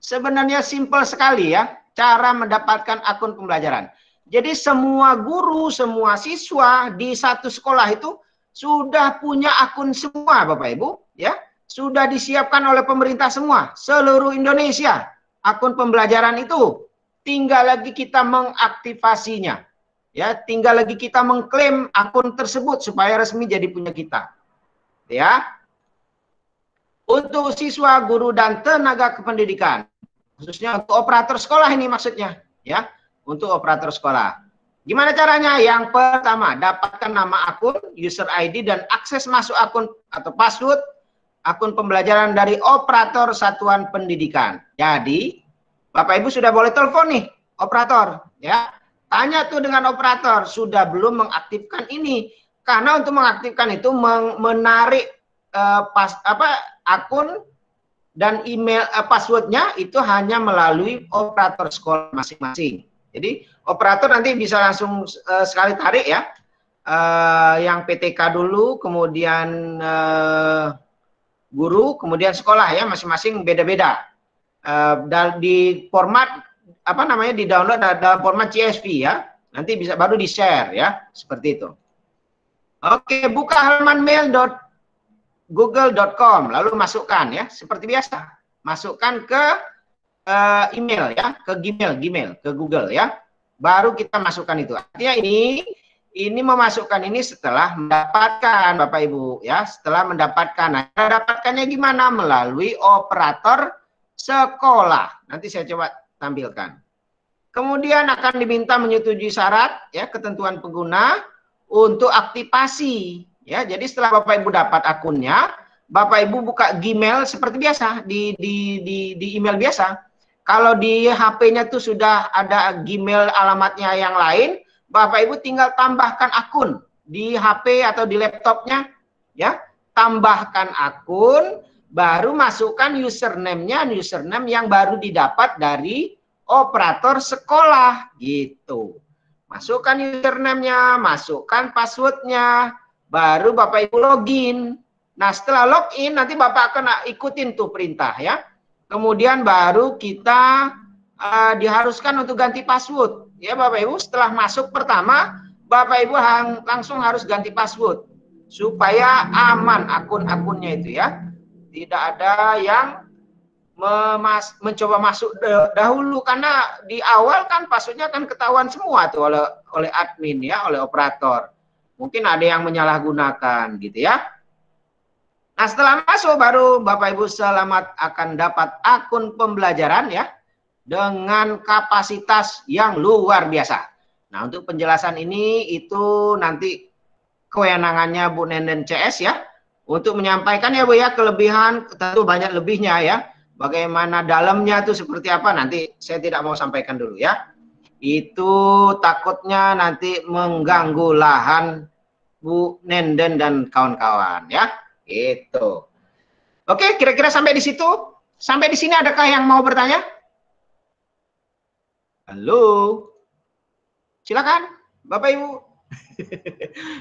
Sebenarnya simpel sekali ya, cara mendapatkan akun pembelajaran. Jadi semua guru, semua siswa di satu sekolah itu sudah punya akun semua Bapak Ibu. Ya, sudah disiapkan oleh pemerintah semua, seluruh Indonesia. Akun pembelajaran itu tinggal lagi kita mengaktifasinya. Ya, tinggal lagi kita mengklaim akun tersebut supaya resmi jadi punya kita. Ya. Untuk siswa, guru dan tenaga kependidikan, khususnya untuk operator sekolah ini maksudnya, ya. Untuk operator sekolah. Gimana caranya? Yang pertama, dapatkan nama akun, user ID dan akses masuk akun atau password akun pembelajaran dari operator satuan pendidikan. Jadi, Bapak Ibu sudah boleh telepon nih operator, ya. Tanya tuh dengan operator, sudah belum mengaktifkan ini? Karena untuk mengaktifkan itu menarik akun dan email passwordnya itu hanya melalui operator sekolah masing-masing. Jadi operator nanti bisa langsung sekali tarik ya, yang PTK dulu, kemudian guru, kemudian sekolah ya, masing-masing beda-beda. Dan di format apa namanya, di download dalam format CSV ya, nanti bisa baru di share ya, seperti itu. Oke, buka halaman mail.google.com, lalu masukkan ya, seperti biasa, masukkan ke email ya, ke Gmail, ke Google ya, baru kita masukkan itu. Artinya ini memasukkan ini setelah mendapatkan Bapak Ibu ya, setelah mendapatkan. Nah, mendapatkannya gimana? Melalui operator sekolah. Nanti saya coba tampilkan. Kemudian akan diminta menyetujui syarat ya, ketentuan pengguna untuk aktivasi ya. Jadi setelah Bapak Ibu dapat akunnya, Bapak Ibu buka Gmail seperti biasa di email biasa. Kalau di HP-nya tuh sudah ada Gmail alamatnya yang lain, Bapak Ibu tinggal tambahkan akun di HP atau di laptopnya ya. Tambahkan akun, baru masukkan username-nya, username yang baru didapat dari operator sekolah gitu. Masukkan username-nya, masukkan password-nya, baru Bapak Ibu login. Nah, setelah login nanti Bapak akan ikutin tuh perintah ya. Kemudian baru kita diharuskan untuk ganti password. Ya Bapak Ibu, setelah masuk pertama, Bapak Ibu langsung harus ganti password supaya aman akun-akunnya itu ya. Tidak ada yang mencoba masuk dahulu, karena di awal kan passwordnya kan ketahuan semua tuh oleh admin ya, oleh operator. Mungkin ada yang menyalahgunakan gitu ya. Nah, setelah masuk baru Bapak Ibu selamat akan dapat akun pembelajaran ya, dengan kapasitas yang luar biasa. Nah, untuk penjelasan ini itu nanti kewenangannya Bu Nenden CS ya, untuk menyampaikan ya Bu ya, kelebihan tentu banyak lebihnya ya. Bagaimana dalamnya itu seperti apa nanti saya tidak mau sampaikan dulu ya. Itu takutnya nanti mengganggu lahan Bu Nenden dan kawan-kawan ya. Itu. Oke, kira-kira sampai di situ. Sampai di sini adakah yang mau bertanya? Halo. Silakan Bapak Ibu.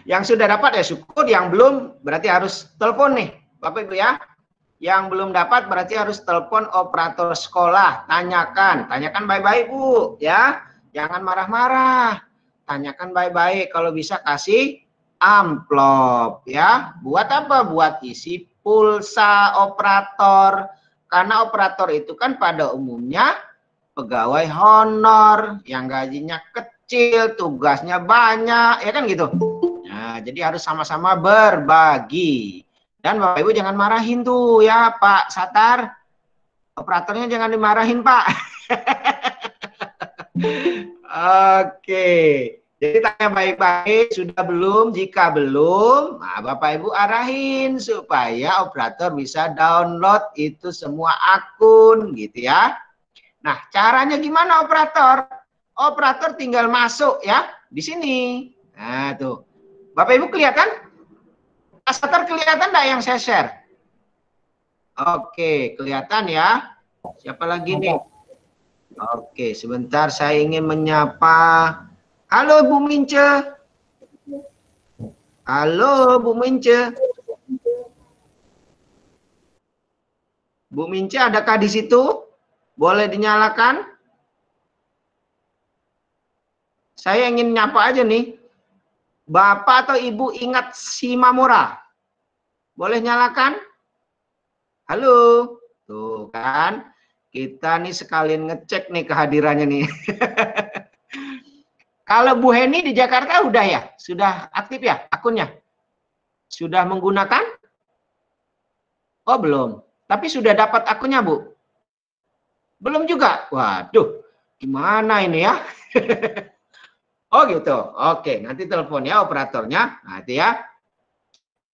Yang sudah dapat ya syukur, yang belum berarti harus telepon nih Bapak Ibu ya. Yang belum dapat berarti harus telepon operator sekolah, tanyakan baik-baik Bu ya. Jangan marah-marah. Tanyakan baik-baik, kalau bisa kasih amplop ya. Buat apa? Buat isi pulsa operator. Karena operator itu kan pada umumnya pegawai honor yang gajinya kecil, tugasnya banyak, ya kan gitu. Nah, jadi harus sama-sama berbagi. Dan Bapak Ibu jangan marahin tuh ya Pak Satar. Operatornya jangan dimarahin Pak. Oke. Jadi tanya baik-baik, sudah belum? Jika belum, nah Bapak Ibu arahin supaya operator bisa download itu semua akun gitu ya. Nah, caranya gimana operator? Operator tinggal masuk ya di sini. Nah, tuh. Bapak Ibu kelihatan? Kasar kelihatan enggak yang saya share? Oke, kelihatan ya. Siapa lagi nih? Oke, sebentar saya ingin menyapa. Halo Bu Mince. Halo Bu Mince. Bu Mince adakah di situ? Boleh dinyalakan? Saya ingin nyapa aja nih. Bapak atau Ibu ingat si Mamora? Boleh nyalakan? Halo. Tuh kan. Kita nih sekalian ngecek nih kehadirannya nih. Kalau Bu Heni di Jakarta udah ya? Sudah aktif ya akunnya? Sudah menggunakan? Oh belum. Tapi sudah dapat akunnya Bu? Belum juga? Waduh, gimana ini ya? Oh gitu. Oke, nanti telepon ya operatornya. Nanti ya.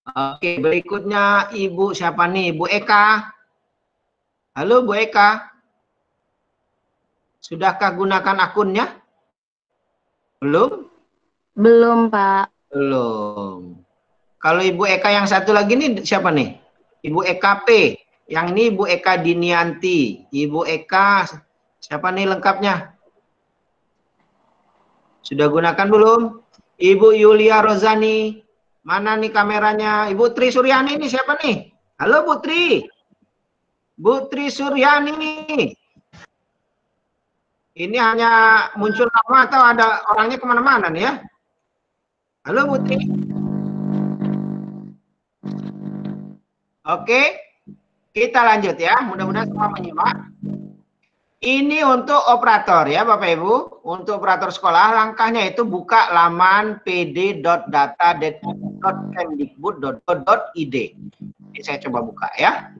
Oke, berikutnya Ibu siapa nih? Bu Eka. Halo Bu Eka. Sudahkah gunakan akunnya? Belum? Belum, Pak. Belum. Kalau Ibu Eka yang satu lagi nih siapa nih? Ibu Eka P. Yang ini Ibu Eka Dinianti. Ibu Eka siapa nih lengkapnya? Sudah gunakan belum? Ibu Yulia Rozani. Mana nih kameranya? Ibu Tri Suryani ini siapa nih? Halo Bu Tri. Bu Tri Suryani. Ini hanya muncul nama atau ada orangnya kemana-mana nih ya? Halo Putri. Oke, kita lanjut ya. Mudah-mudahan semua menyimak. Ini untuk operator ya Bapak Ibu. Untuk operator sekolah, langkahnya itu buka laman pd.data.kemdikbud.go.id. Ini saya coba buka ya.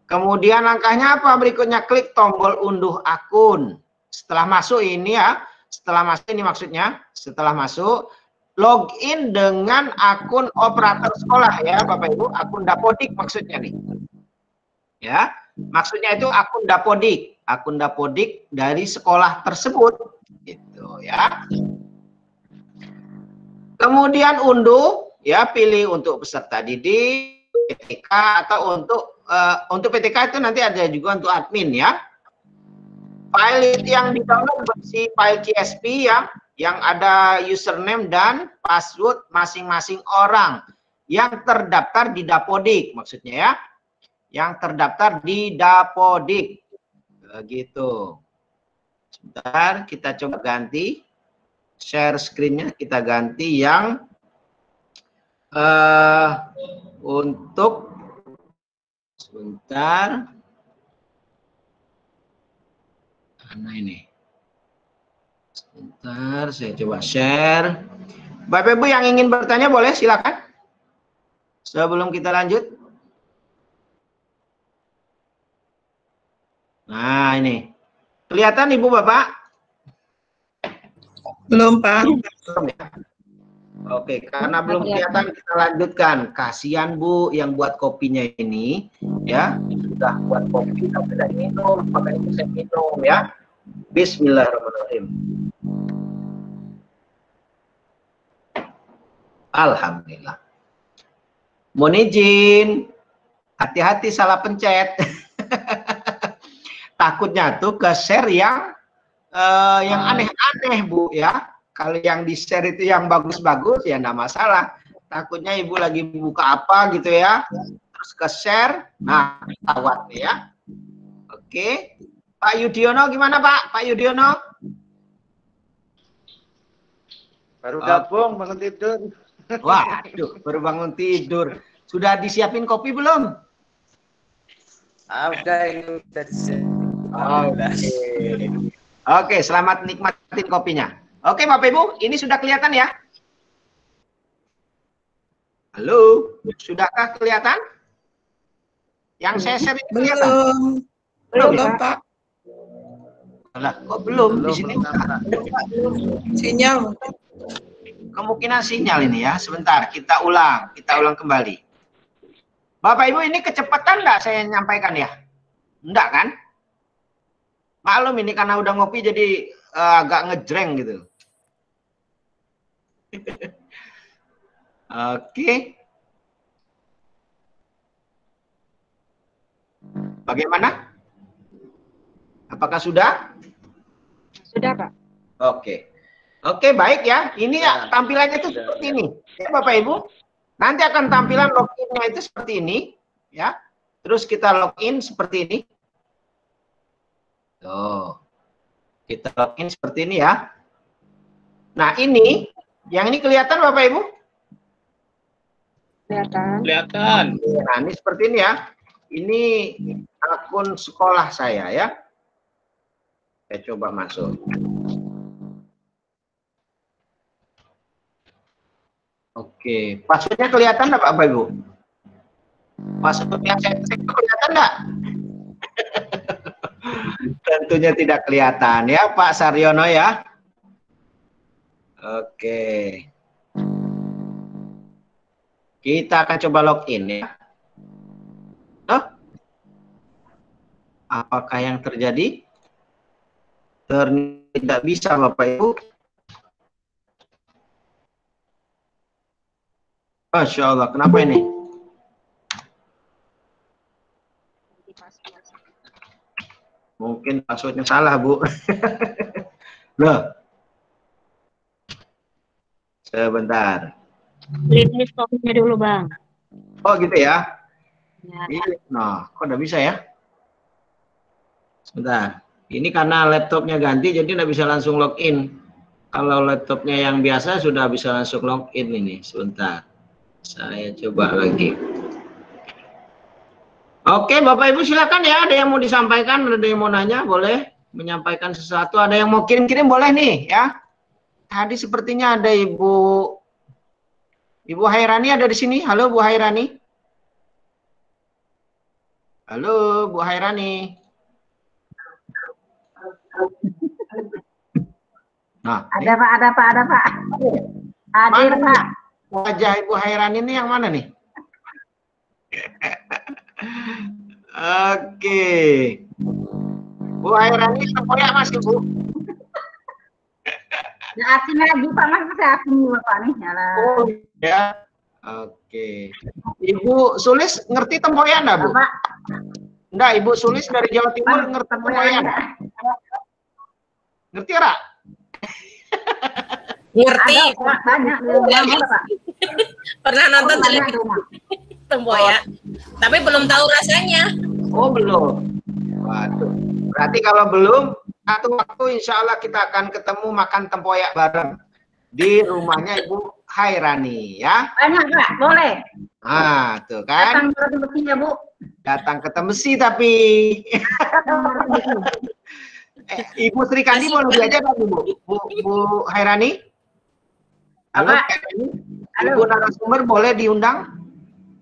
Kemudian langkahnya apa? Berikutnya klik tombol unduh akun. Setelah masuk ini ya, setelah masuk ini maksudnya, setelah masuk login dengan akun operator sekolah ya Bapak Ibu, akun Dapodik maksudnya nih. Ya, maksudnya itu akun Dapodik dari sekolah tersebut gitu ya. Kemudian unduh ya, pilih untuk peserta didik, PTK atau untuk PTK itu nanti ada juga untuk admin ya. File yang di-download berisi file CSV yang ada username dan password masing-masing orang yang terdaftar di Dapodik maksudnya ya. Yang terdaftar di Dapodik. Begitu. Sebentar, kita coba ganti share screen-nya, kita ganti yang untuk sebentar. Mana ini? Sebentar, saya coba share. Bapak Ibu yang ingin bertanya boleh silakan. Sebelum kita lanjut. Nah, ini. Kelihatan Ibu Bapak? Belum, Pak. Belum ya? Oke, karena belum kelihatan kita lanjutkan. Kasihan Bu yang buat kopinya ini ya, sudah buat kopi tapi tidak minum, makanya bisa minum ya. Bismillahirrahmanirrahim. Alhamdulillah. Mohon izin, hati-hati salah pencet. Takutnya tuh ke share yang aneh-aneh Bu ya. Kalau yang di share itu yang bagus-bagus ya enggak masalah. Takutnya Ibu lagi buka apa gitu ya, terus ke share, nah tawat ya. Oke, Pak Yudiono gimana Pak? Pak Yudiono? Baru gabung bangun tidur. Waduh, baru bangun tidur. Sudah disiapin kopi belum? Udah, ini udah disiapin. Oke, selamat nikmatin kopinya. Oke Bapak Ibu, ini sudah kelihatan ya? Halo, sudahkah kelihatan? Yang saya share ini kelihatan? Belum, Pak. Lah, kok belum? Di sini Sinyal mungkin. kemungkinan sinyal ini ya. Sebentar, kita ulang kembali. Bapak Ibu, ini kecepatan nggak saya nyampaikan ya? Enggak kan? Maklum ini karena udah ngopi jadi agak ngejreng gitu. Oke. Bagaimana? Apakah sudah? Sudah, Pak. Oke. Oke, baik ya. Ini ya, tampilannya itu seperti ini. Ya, Bapak Ibu. Nanti akan tampilan loginnya itu seperti ini, ya. Terus kita login seperti ini. Tuh. Kita login seperti ini ya. Nah, ini yang ini kelihatan Bapak Ibu? Kelihatan. Nah, ini seperti ini ya. Ini akun sekolah saya ya. Saya coba masuk. Oke, passwordnya kelihatan nggak Bapak Ibu? Passwordnya saya kelihatan nggak? Tentunya tidak kelihatan ya Pak Saryono ya. Oke. Kita akan coba login ya. Apakah yang terjadi? Tidak bisa Bapak Ibu. Masya Allah, kenapa ini? Mungkin passwordnya salah Bu. Loh. Sebentar. List topiknya dulu, Bang. Oh gitu ya? Ya. Nah, kok udah bisa ya? Sebentar. Ini karena laptopnya ganti, jadi nggak bisa langsung login. Kalau laptopnya yang biasa sudah bisa langsung login ini. Sebentar. Saya coba lagi. Oke, Bapak Ibu silakan ya. Ada yang mau disampaikan, ada yang mau nanya, boleh menyampaikan sesuatu. Ada yang mau kirim-kirim, boleh nih ya. Tadi sepertinya ada Ibu Hairani ada di sini. Halo Bu Hairani. Halo Bu Hairani. Nah, Ada Pak. Hadir Pak. Wajah Ibu Hairani ini yang mana nih? Oke. Bu Hairani tempoyak masih Bu? Ya asin lagi Pak, masih asin dulu Pak nih. Oh ya. Oke. Ibu Sulis ngerti tempoyak enggak Bu? Pak. Enggak, Ibu Sulis dari Jawa Timur ngerti tempoyak. Ngerti ora? Ngerti. Ada Pak, banyak di rumah Pak. Pernah nonton Banyak di televisi rumah. tempoyak, tapi belum tahu rasanya. Oh belum. Waduh. Berarti kalau belum, satu waktu insya Allah kita akan ketemu makan tempoyak bareng di rumahnya Ibu Hairani ya. Banyak Pak, boleh. Ah, tuh kan. Datang ke Tembesi ya Bu. Datang ke Tembesi tapi. Ibu Sri Kandi boleh diajak kan Bu Hairani? Halo, Ibu narasumber boleh diundang?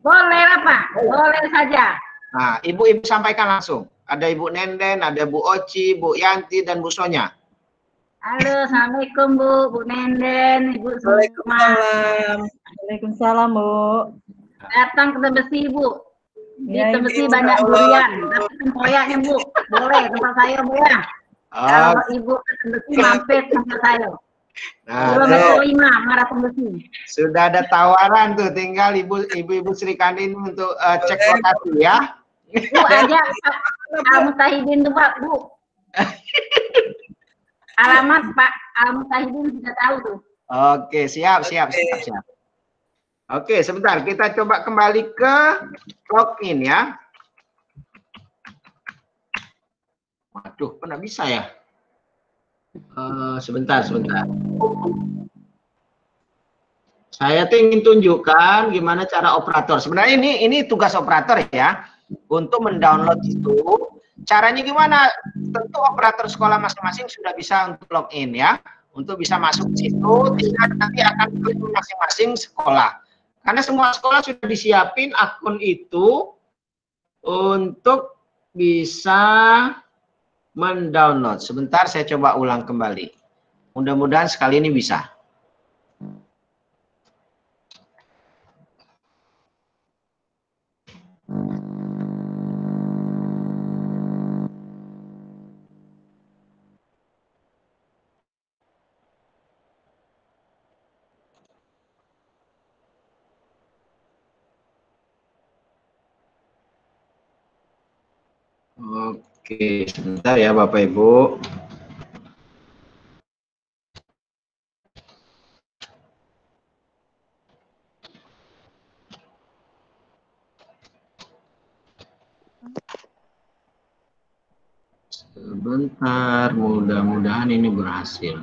Boleh lah Pak, boleh saja. Nah, Ibu sampaikan langsung. Ada Ibu Nenden, ada Bu Oci, Bu Yanti, dan Bu Sonya. Halo, Assalamualaikum Bu Nenden, Ibu Waalaikumsalam. Waalaikumsalam Bu. Datang ke Tembesi Bu. Di Ya, Tembesi insya banyak Allah. durian, tapi tempoyaknya Bu. Boleh, tempat saya Bu ya. Kalau Ibu ke Tembesi mampir tempat saya. Nah, Kilometer 5, Marah Tembesi. sudah ada tawaran tuh, tinggal Ibu Sri Kandi ini untuk cek lokasi ya. Bu ajak Al-Mustahidin tuh Pak Bu. Alamat Pak Al-Mustahidin sudah tahu tuh. Oke, siap. Oke, sebentar kita coba kembali ke login ya. Waduh, kok nggak bisa ya? Sebentar. Saya tuh ingin tunjukkan gimana cara operator. Sebenarnya ini tugas operator ya, untuk mendownload itu. Caranya gimana? Tentu operator sekolah masing-masing sudah bisa untuk login ya, untuk bisa masuk situ. Tinggal nanti akan klik masing-masing sekolah. Karena semua sekolah sudah disiapin akun itu untuk bisa mendownload. Sebentar saya coba ulang kembali. Mudah-mudahan sekali ini bisa. Oke, sebentar ya Bapak Ibu. Sebentar, mudah-mudahan ini berhasil.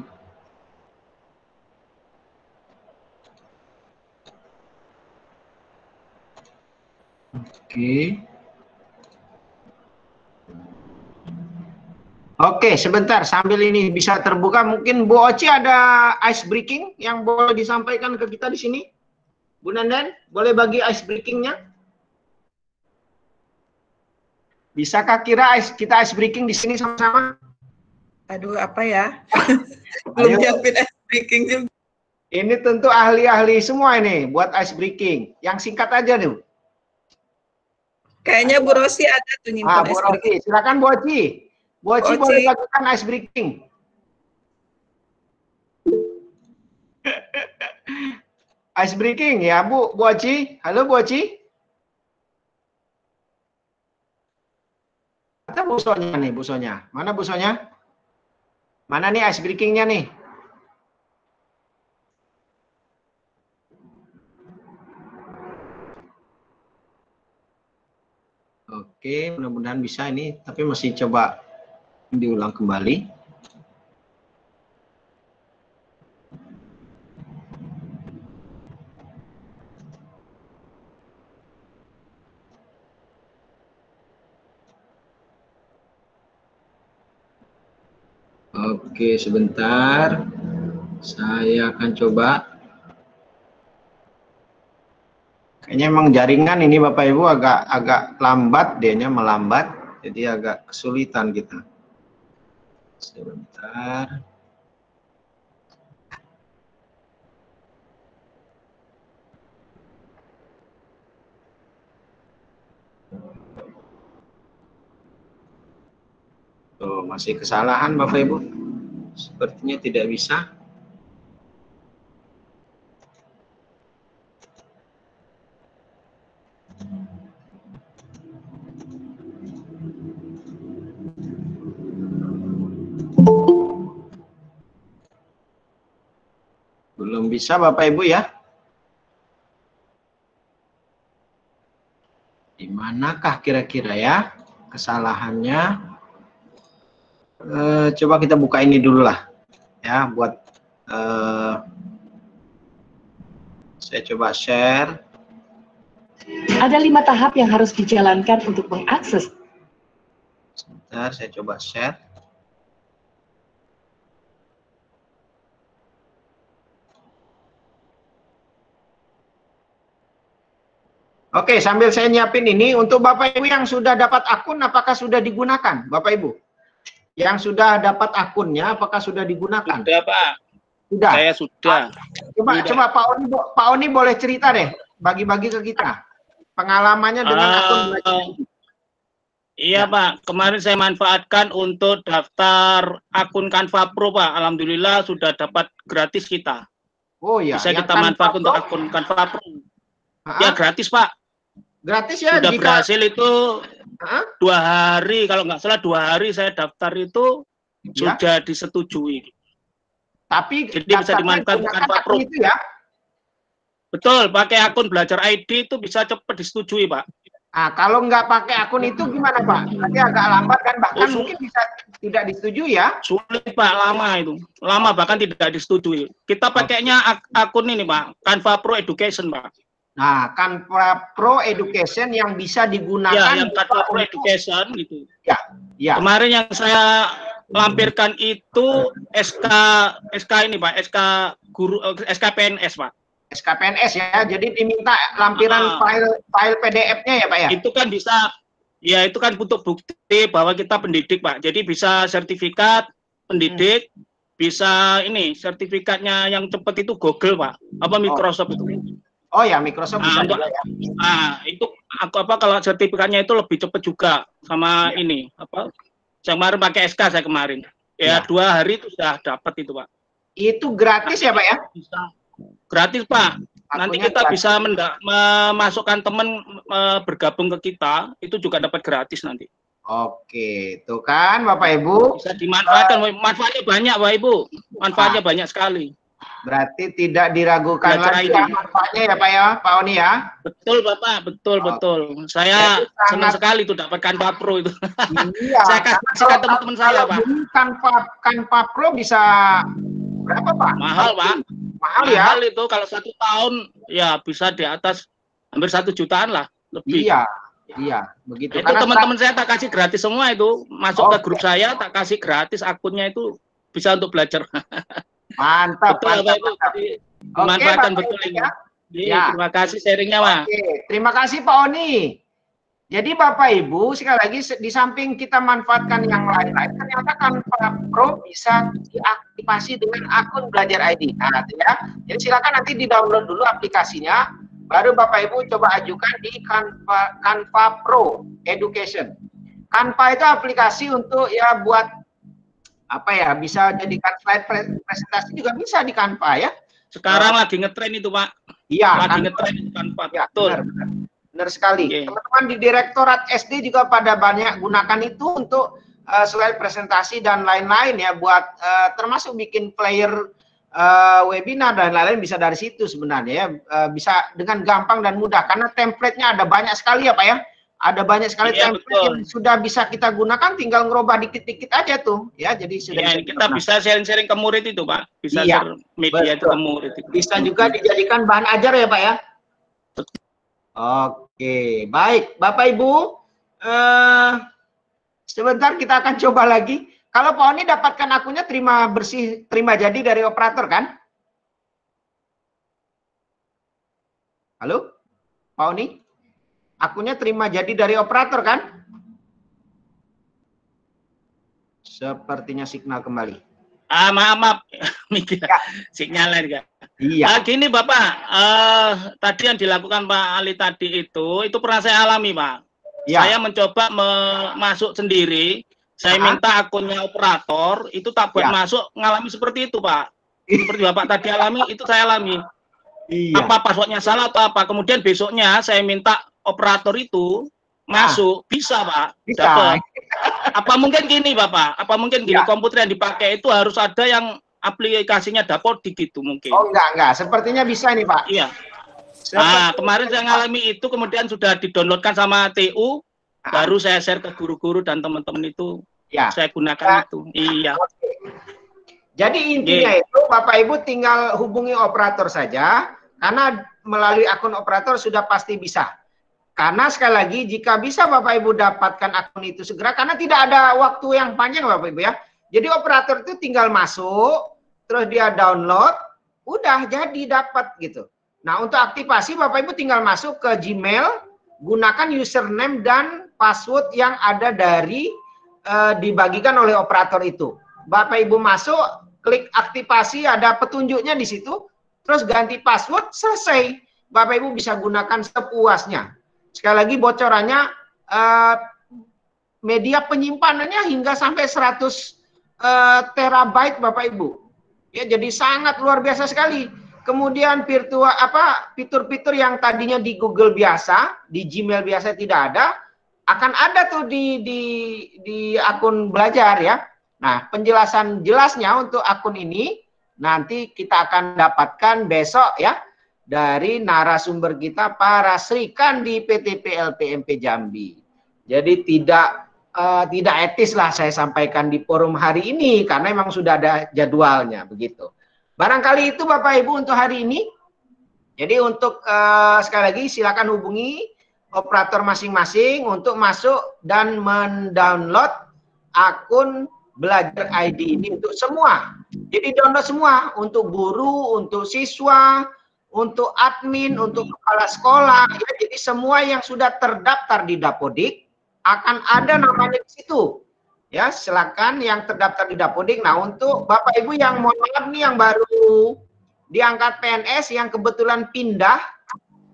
Oke. Oke, sebentar sambil ini bisa terbuka, mungkin Bu Oci ada ice breaking yang boleh disampaikan ke kita di sini. Bu Nandan, boleh bagi ice breakingnya? Bisakah kita ice breaking di sini sama-sama? Aduh, apa ya? Belum nyiapin ice breaking juga. Ini tentu ahli-ahli semua ini buat ice breaking. Yang singkat aja tuh. Kayaknya Bu Rosi ada tuh nyimpen Bu ice Rosi, breaking. silakan Bu Oci. Bu Oci boleh bagikan ice breaking. Ice breaking ya Bu Oci. Halo Bu Oci. Ada Bu Sonya nih, Bu Sonya. Mana Bu Sonya? Mana nih ice breakingnya nih? Oke, mudah-mudahan bisa ini, tapi masih coba diulang kembali. Oke, sebentar. Saya akan coba. Kayaknya emang jaringan ini Bapak Ibu agak lambat, dia melambat, jadi agak kesulitan kita. Sebentar. Tuh, masih kesalahan Bapak Ibu. Sepertinya tidak bisa. Belum bisa Bapak Ibu ya. Di manakah kira-kira ya kesalahannya? Coba kita buka ini dulu lah ya, buat saya coba share. Ada 5 tahap yang harus dijalankan untuk mengakses. Sebentar, saya coba share. Oke, sambil saya nyiapin ini, untuk Bapak Ibu yang sudah dapat akun, apakah sudah digunakan, Bapak Ibu? Yang sudah dapat akunnya, apakah sudah digunakan? Sudah, Pak. Sudah. Saya sudah. Coba Pak Oni boleh cerita deh, bagi-bagi ke kita pengalamannya dengan akun belajar. Iya, Pak. Kemarin saya manfaatkan untuk daftar akun Canva Pro, Pak. Alhamdulillah sudah dapat gratis kita. Oh iya. Bisa kita manfaatkan untuk akun Canva Pro. Ya, gratis, Pak. Gratis ya. Sudah berhasil itu 2 hari, kalau nggak salah 2 hari saya daftar itu sudah disetujui. Tapi jadi bisa dimanfaatkan Canva Pro itu ya. Betul, pakai akun belajar ID itu bisa cepat disetujui, Pak. Nah, kalau nggak pakai akun itu gimana, Pak? Nanti agak lambat kan, bahkan mungkin bisa tidak disetujui ya? Sulit, Pak, lama itu. Lama bahkan tidak disetujui. Kita pakainya akun ini, Pak, Canva Pro Education, Pak. Nah, Canva Pro Education yang bisa digunakan. Ya, yang Canva Pro Education gitu. Ya, ya. Kemarin yang saya lampirkan itu SK ini, Pak, SK PNS, Pak. SKPNS ya, jadi diminta lampiran file PDF-nya ya Pak ya? Itu kan bisa, Ya itu kan butuh bukti bahwa kita pendidik Pak. Jadi bisa sertifikat pendidik, bisa ini sertifikatnya yang cepat itu Google Pak, apa Microsoft itu. Oh ya Microsoft bisa juga ya. Itu kalau sertifikatnya itu lebih cepat juga sama ini apa? Saya kemarin pakai SK saya kemarin. Ya 2 hari itu sudah dapat itu Pak. Itu gratis ya Pak ya? Bisa. Gratis Pak. Nanti kita bisa memasukkan teman bergabung ke kita, itu juga dapat gratis nanti. Oke, tuh kan Bapak Ibu. Bisa dimanfaatkan, manfaatnya banyak Bapak Ibu. Manfaatnya banyak sekali. Berarti tidak diragukan lagi ya manfaatnya ya Pak ya, Pak Oni ya. Betul Bapak, betul. Saya senang sekali tuh dapat Canva Pro itu. Iya. Saya kasih ke teman-teman saya Pak. Canva Pro bisa berapa Pak? Mahal Pak. Mahal ya. Mahal itu kalau 1 tahun ya bisa di atas hampir 1 jutaan lah lebih. Iya, begitu. Itu teman-teman saya tak kasih gratis semua itu. Masuk ke grup saya tak kasih gratis, akunnya itu bisa untuk belajar. Mantap. Betul Bapak Ibu. Dimanfaatkan betul ini. Ya. Terima kasih sharingnya Pak. Terima kasih Pak Oni. Jadi Bapak Ibu sekali lagi di samping kita manfaatkan yang lain-lain, ternyata Canva Pro bisa diaktifasi dengan akun Belajar ID. Nah, ya. Jadi silakan nanti di-download dulu aplikasinya, baru Bapak Ibu coba ajukan di Canva Pro Education. Canva itu aplikasi untuk ya buat apa ya, bisa jadikan slide presentasi juga bisa di Canva ya. Sekarang lagi ngetren itu Pak. Iya, lagi ngetren itu Canva. Ya, betul. Benar sekali. Teman-teman di Direktorat SD juga pada banyak gunakan itu untuk slide presentasi dan lain-lain ya, buat termasuk bikin player webinar dan lain-lain bisa dari situ sebenarnya ya. Bisa dengan gampang dan mudah karena template-nya ada banyak sekali ya Pak ya. Ada banyak sekali template yang sudah bisa kita gunakan, tinggal ngerubah dikit-dikit aja tuh ya. Jadi sudah kita bisa sharing-sharing ke murid itu Pak. Bisa share media itu ke murid itu. Bisa juga dijadikan bahan ajar ya Pak ya. Oke, baik Bapak Ibu, sebentar kita akan coba lagi. Kalau Pak Oni dapatkan akunnya terima bersih, terima jadi dari operator kan? Halo, Pak Oni, akunnya terima jadi dari operator kan? Sepertinya signal kembali. Maaf, mikir sinyalnya enggak. Iya. Gini Bapak, tadi yang dilakukan Pak Ali tadi itu pernah saya alami Pak. Ya. Saya mencoba masuk sendiri, saya minta akunnya operator, itu tak buat masuk, ngalami seperti itu Pak. Seperti Bapak tadi alami, itu saya alami. Iya. Apa passwordnya salah atau apa, kemudian besoknya saya minta operator itu masuk, bisa Pak. Bisa. Dapat. Apa mungkin gini Bapak, apa mungkin gini komputer yang dipakai itu harus ada yang aplikasinya dapodik gitu mungkin. Oh enggak, sepertinya bisa nih Pak. Iya. Kemarin saya ngalami itu, kemudian sudah didownloadkan sama TU, baru saya share ke guru-guru dan teman-teman itu. Ya. Saya gunakan itu. Iya. Jadi intinya itu Bapak Ibu tinggal hubungi operator saja, karena melalui akun operator sudah pasti bisa. Karena sekali lagi jika bisa Bapak Ibu dapatkan akun itu segera, karena tidak ada waktu yang panjang Bapak Ibu ya. Jadi operator itu tinggal masuk, terus dia download, udah jadi dapat gitu. Nah untuk aktivasi Bapak Ibu tinggal masuk ke Gmail, gunakan username dan password yang ada dari dibagikan oleh operator itu. Bapak Ibu masuk, klik aktivasi, ada petunjuknya di situ, terus ganti password, selesai. Bapak Ibu bisa gunakan sepuasnya. Sekali lagi bocorannya, media penyimpanannya hingga sampai 100 terabyte Bapak Ibu. Ya, jadi sangat luar biasa sekali. Kemudian fitur-fitur yang tadinya di Google biasa, di Gmail biasa tidak ada, akan ada tuh di akun belajar ya. Nah, penjelasan jelasnya untuk akun ini nanti kita akan dapatkan besok ya dari narasumber kita para Srikan di PTP LPMP Jambi. Jadi tidak etis lah saya sampaikan di forum hari ini karena memang sudah ada jadwalnya begitu. Barangkali itu Bapak Ibu untuk hari ini. Jadi untuk sekali lagi silakan hubungi operator masing-masing untuk masuk dan mendownload akun Belajar ID ini untuk semua. Jadi download semua untuk guru, untuk siswa, untuk admin, untuk kepala sekolah. Ya, jadi semua yang sudah terdaftar di Dapodik akan ada namanya di situ. Ya, silakan yang terdaftar di Dapodik. Nah, untuk Bapak Ibu yang mohon maaf nih yang baru diangkat PNS yang kebetulan pindah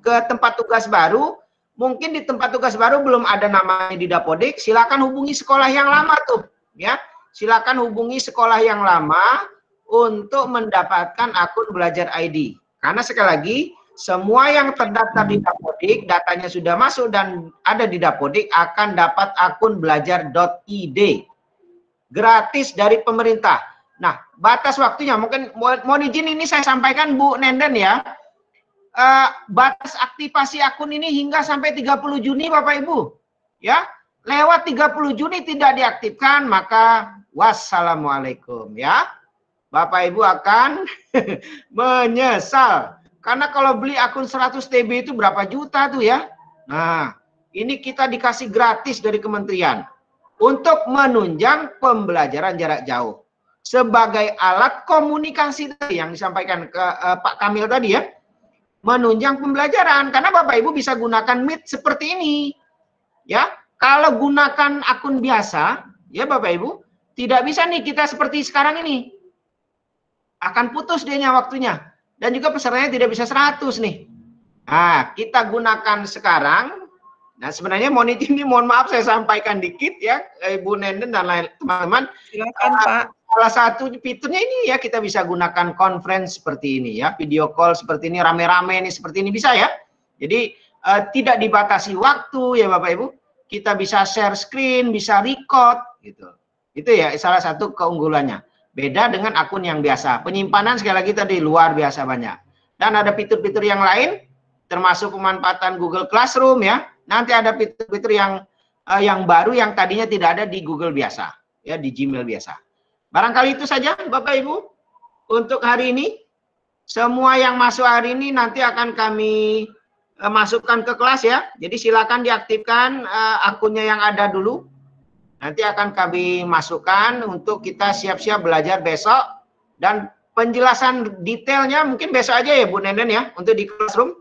ke tempat tugas baru, mungkin di tempat tugas baru belum ada namanya di Dapodik, silakan hubungi sekolah yang lama tuh, ya. Silakan hubungi sekolah yang lama untuk mendapatkan akun Belajar ID. Karena sekali lagi, semua yang terdaftar di Dapodik, datanya sudah masuk dan ada di Dapodik akan dapat akun belajar.id. Gratis dari pemerintah. Nah, batas waktunya mungkin mohon izin ini saya sampaikan Bu Nenden ya. Batas aktivasi akun ini hingga sampai 30 Juni Bapak Ibu. Ya, lewat 30 Juni tidak diaktifkan maka wassalamualaikum ya. Bapak Ibu akan menyesal. Karena kalau beli akun 100 TB itu berapa juta tuh ya. Nah, ini kita dikasih gratis dari kementerian untuk menunjang pembelajaran jarak jauh. Sebagai alat komunikasi tadi yang disampaikan ke Pak Kamil tadi ya. Menunjang pembelajaran. Karena Bapak Ibu bisa gunakan Meet seperti ini. Ya, kalau gunakan akun biasa, ya Bapak Ibu, tidak bisa nih kita seperti sekarang ini. Akan putus dia waktunya. Dan juga pesertanya tidak bisa 100 nih. Nah, kita gunakan sekarang. Nah, sebenarnya ini mohon maaf saya sampaikan dikit ya, Ibu Nenden dan lain teman-teman. Silakan Pak. Salah satu fiturnya ini ya, kita bisa gunakan conference seperti ini ya, video call seperti ini, rame-rame ini seperti ini bisa ya. Jadi tidak dibatasi waktu ya Bapak Ibu. Kita bisa share screen, bisa record gitu. Itu ya salah satu keunggulannya. Beda dengan akun yang biasa. Penyimpanan sekali lagi tadi luar biasa banyak. Dan ada fitur-fitur yang lain, termasuk pemanfaatan Google Classroom ya. Nanti ada fitur-fitur yang baru yang tadinya tidak ada di Google biasa, ya di Gmail biasa. Barangkali itu saja Bapak Ibu untuk hari ini. Semua yang masuk hari ini nanti akan kami masukkan ke kelas ya. Jadi silakan diaktifkan akunnya yang ada dulu. Nanti akan kami masukkan untuk kita siap-siap belajar besok. Dan penjelasan detailnya mungkin besok aja ya Bu Nenden ya, untuk di Classroom.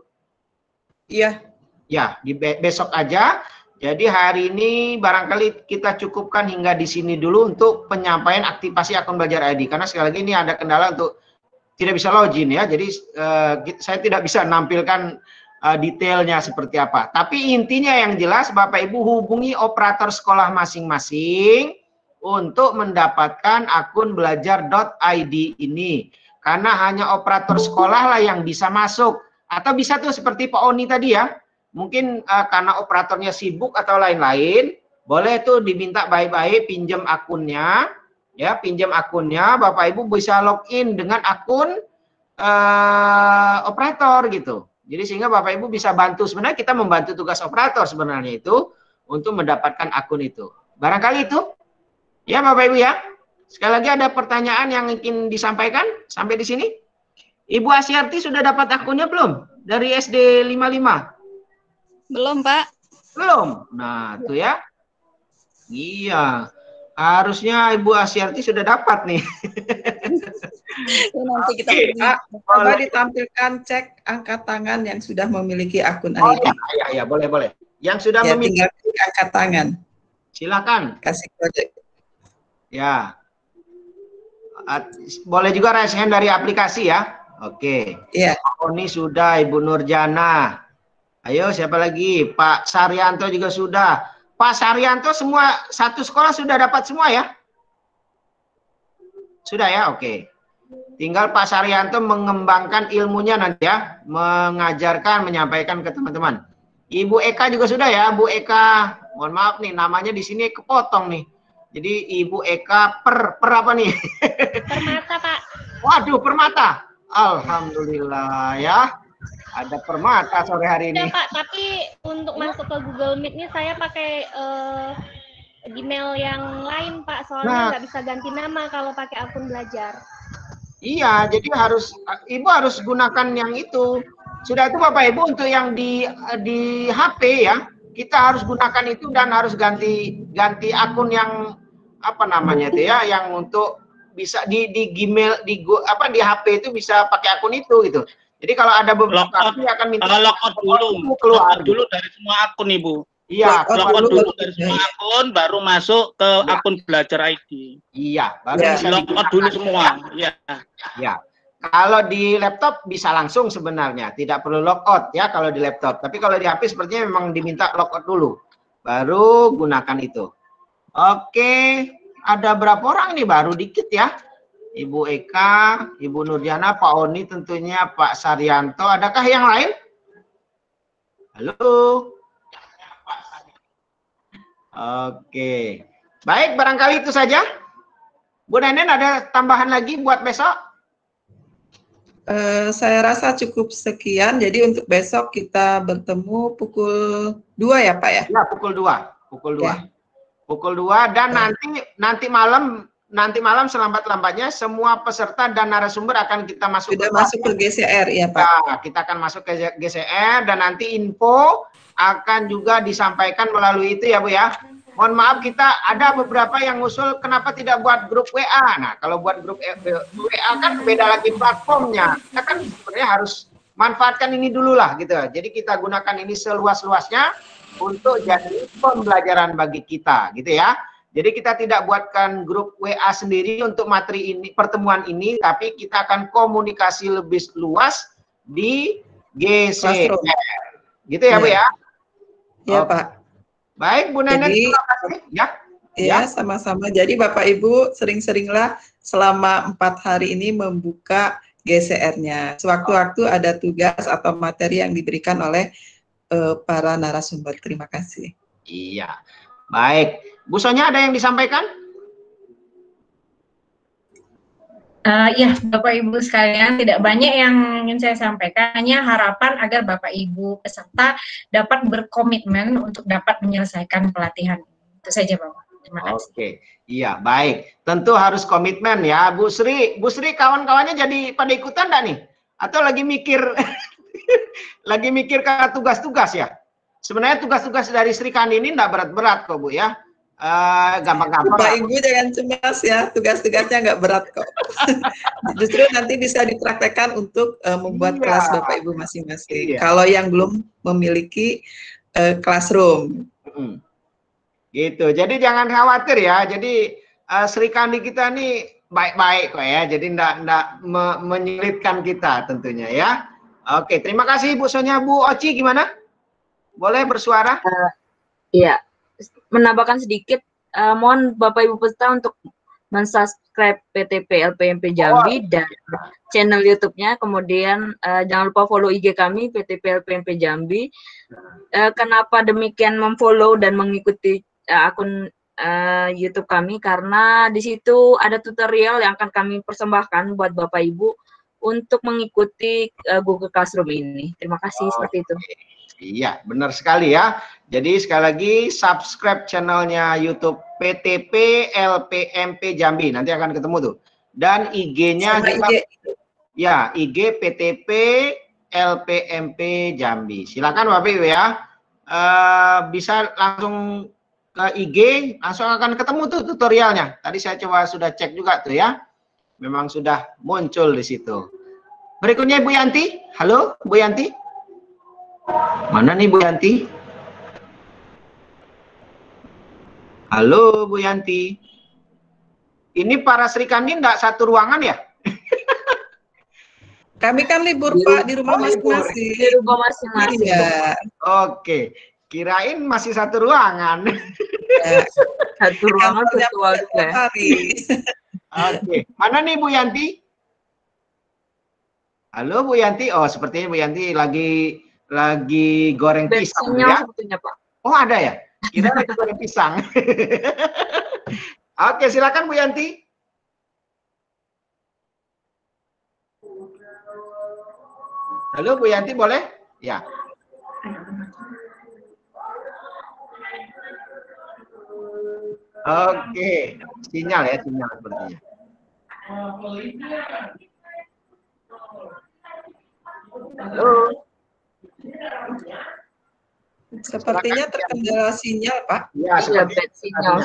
Iya. Ya, besok aja. Jadi hari ini barangkali kita cukupkan hingga di sini dulu untuk penyampaian aktivasi akun Belajar ID. Karena sekali lagi ini ada kendala untuk tidak bisa login ya. Jadi saya tidak bisa menampilkan detailnya seperti apa. Tapi intinya yang jelas Bapak Ibu hubungi operator sekolah masing-masing untuk mendapatkan akun belajar.id ini. Karena hanya operator sekolah lah yang bisa masuk. Atau bisa tuh seperti Pak Oni tadi ya. Mungkin karena operatornya sibuk atau lain-lain, boleh tuh diminta baik-baik pinjam akunnya, ya pinjam akunnya, Bapak Ibu bisa login dengan akun operator gitu. Jadi sehingga Bapak Ibu bisa bantu, sebenarnya kita membantu tugas operator sebenarnya itu untuk mendapatkan akun itu. Barangkali itu, ya Bapak Ibu ya. Sekali lagi ada pertanyaan yang ingin disampaikan sampai di sini. Ibu Asyarti sudah dapat akunnya belum dari SD 55? Belum, Pak. Belum. Nah, tuh ya. Iya. Harusnya Ibu Asyarti sudah dapat nih. Nanti kita coba ditampilkan cek angkat tangan yang sudah memiliki akun ID. Iya, boleh. Yang sudah ya, tinggal klik angkat tangan. Silakan. Kasih kode. Ya. Boleh juga raise hand dari aplikasi ya. Oke. Iya. Ini sudah Ibu Nurjana. Ayo siapa lagi? Pak Saryanto juga sudah. Pak Saryanto semua satu sekolah sudah dapat semua ya? Sudah ya? Oke. Tinggal Pak Saryanto mengembangkan ilmunya nanti ya. Mengajarkan, menyampaikan ke teman-teman. Ibu Eka juga sudah ya? Bu Eka, mohon maaf nih namanya di sini kepotong nih. Jadi Ibu Eka per apa nih? Permata Pak. Waduh Permata. Alhamdulillah ya. Ada Permata sore hari ini. Ya, Pak, tapi untuk masuk ke Google Meet ini saya pakai Gmail yang lain, Pak. Soalnya nggak bisa ganti nama kalau pakai akun belajar. Iya, jadi Ibu harus gunakan yang itu. Sudah itu Bapak Ibu untuk yang di HP ya, kita harus gunakan itu dan harus ganti akun yang apa namanya itu ya, yang untuk bisa di Gmail di HP itu bisa pakai akun itu gitu. Jadi kalau ada beberapa akun akan minta logout dulu, keluar dulu dari semua akun Ibu. Iya, log dulu dari semua akun, baru masuk ke akun belajar ID. Iya, baru bisa log dulu semua. Iya. Ya. Kalau di laptop bisa langsung sebenarnya, tidak perlu logout ya kalau di laptop. Tapi kalau di HP sepertinya memang diminta logout dulu, baru gunakan itu. Oke, ada berapa orang nih? Baru dikit ya. Ibu Eka, Ibu Nurjana, Pak Oni tentunya, Pak Saryanto. Adakah yang lain? Halo. Oke, baik, barangkali itu saja. Bu Nenen, ada tambahan lagi buat besok? Saya rasa cukup sekian. Jadi untuk besok kita bertemu pukul 2 ya Pak ya? Ya, pukul 2. Pukul 2. Ya. Pukul 2 dan nanti malam selambat-lambatnya semua peserta dan narasumber akan kita masuk ke GCR ya Pak. Ya, kita akan masuk ke GCR dan nanti info akan juga disampaikan melalui itu ya Bu ya. Mohon maaf, kita ada beberapa yang usul kenapa tidak buat grup WA. Nah, kalau buat grup WA kan beda lagi platformnya. Kita kan sebenarnya harus manfaatkan ini dulu lah gitu. Jadi kita gunakan ini seluas-luasnya untuk jadi pembelajaran bagi kita gitu ya. Jadi kita tidak buatkan grup WA sendiri untuk materi ini, pertemuan ini, tapi kita akan komunikasi lebih luas di GCR. Gitu ya Bu ya? Ya Pak. Baik Bu Nenek, terima kasih. Ya, sama-sama. Jadi Bapak Ibu sering-seringlah selama 4 hari ini membuka GCR-nya. Sewaktu-waktu ada tugas atau materi yang diberikan oleh para narasumber. Terima kasih. Iya. Baik. Bu Sonya, ada yang disampaikan? Ya, Bapak Ibu sekalian, tidak banyak yang ingin saya sampaikan, hanya harapan agar Bapak Ibu peserta dapat berkomitmen untuk dapat menyelesaikan pelatihan. Itu saja Bapak. Terima kasih. Oke, iya baik. Tentu harus komitmen ya, Bu Sri. Bu Sri, kawan-kawannya jadi pada ikutan enggak nih? Atau lagi mikir, lagi mikir ke tugas-tugas ya? Sebenarnya tugas-tugas dari Sri Kandi ini enggak berat-berat kok Bu ya. Gampang-gampang. Bapak Ibu jangan cemas ya, tugas-tugasnya nggak berat kok. Justru nanti bisa dipraktekkan untuk membuat kelas Bapak Ibu masing-masing. Kalau yang belum memiliki classroom. Gitu. Jadi jangan khawatir ya. Jadi Sri Kandi kita nih baik-baik kok ya. Jadi enggak menyulitkan kita tentunya ya. Oke, terima kasih Bu Sonya. Bu Oci gimana? Boleh bersuara? Iya. Menambahkan sedikit, mohon Bapak Ibu peserta untuk mensubscribe PTP LPMP Jambi dan channel YouTube-nya, kemudian jangan lupa follow IG kami PTP LPMP Jambi. Kenapa demikian memfollow dan mengikuti akun YouTube kami? Karena di situ ada tutorial yang akan kami persembahkan buat Bapak Ibu untuk mengikuti Google Classroom ini. Terima kasih seperti itu. Iya, benar sekali ya. Jadi sekali lagi subscribe channelnya YouTube PTP LPMP Jambi. Nanti akan ketemu tuh. Dan IG-nya juga, ya IG PTP LPMP Jambi. Silakan Bapak Ibu ya. Bisa langsung ke IG, langsung akan ketemu tuh tutorialnya. Tadi saya coba sudah cek juga tuh ya. Memang sudah muncul di situ. Berikutnya Ibu Yanti. Halo Bu Yanti. Mana nih Bu Yanti? Halo Bu Yanti. Ini para Sri Kandi enggak satu ruangan ya? Kami kan libur Pak, di rumah masing-masing. Di rumah masing-masing. Ya. Oke, kirain masih satu ruangan. Ya. Satu ruangan virtual juga. Oke, mana nih Bu Yanti? Halo Bu Yanti. Oh, sepertinya Bu Yanti lagi goreng pisang ya? Sebetulnya, Pak. Oh ada ya? Kita lagi goreng pisang. Oke, silakan Bu Yanti. Halo Bu Yanti, boleh? Ya. Oke, sinyal ya, sinyal sepertinya. Halo. Sepertinya terkendala sinyal, Pak. Ya, sinyal.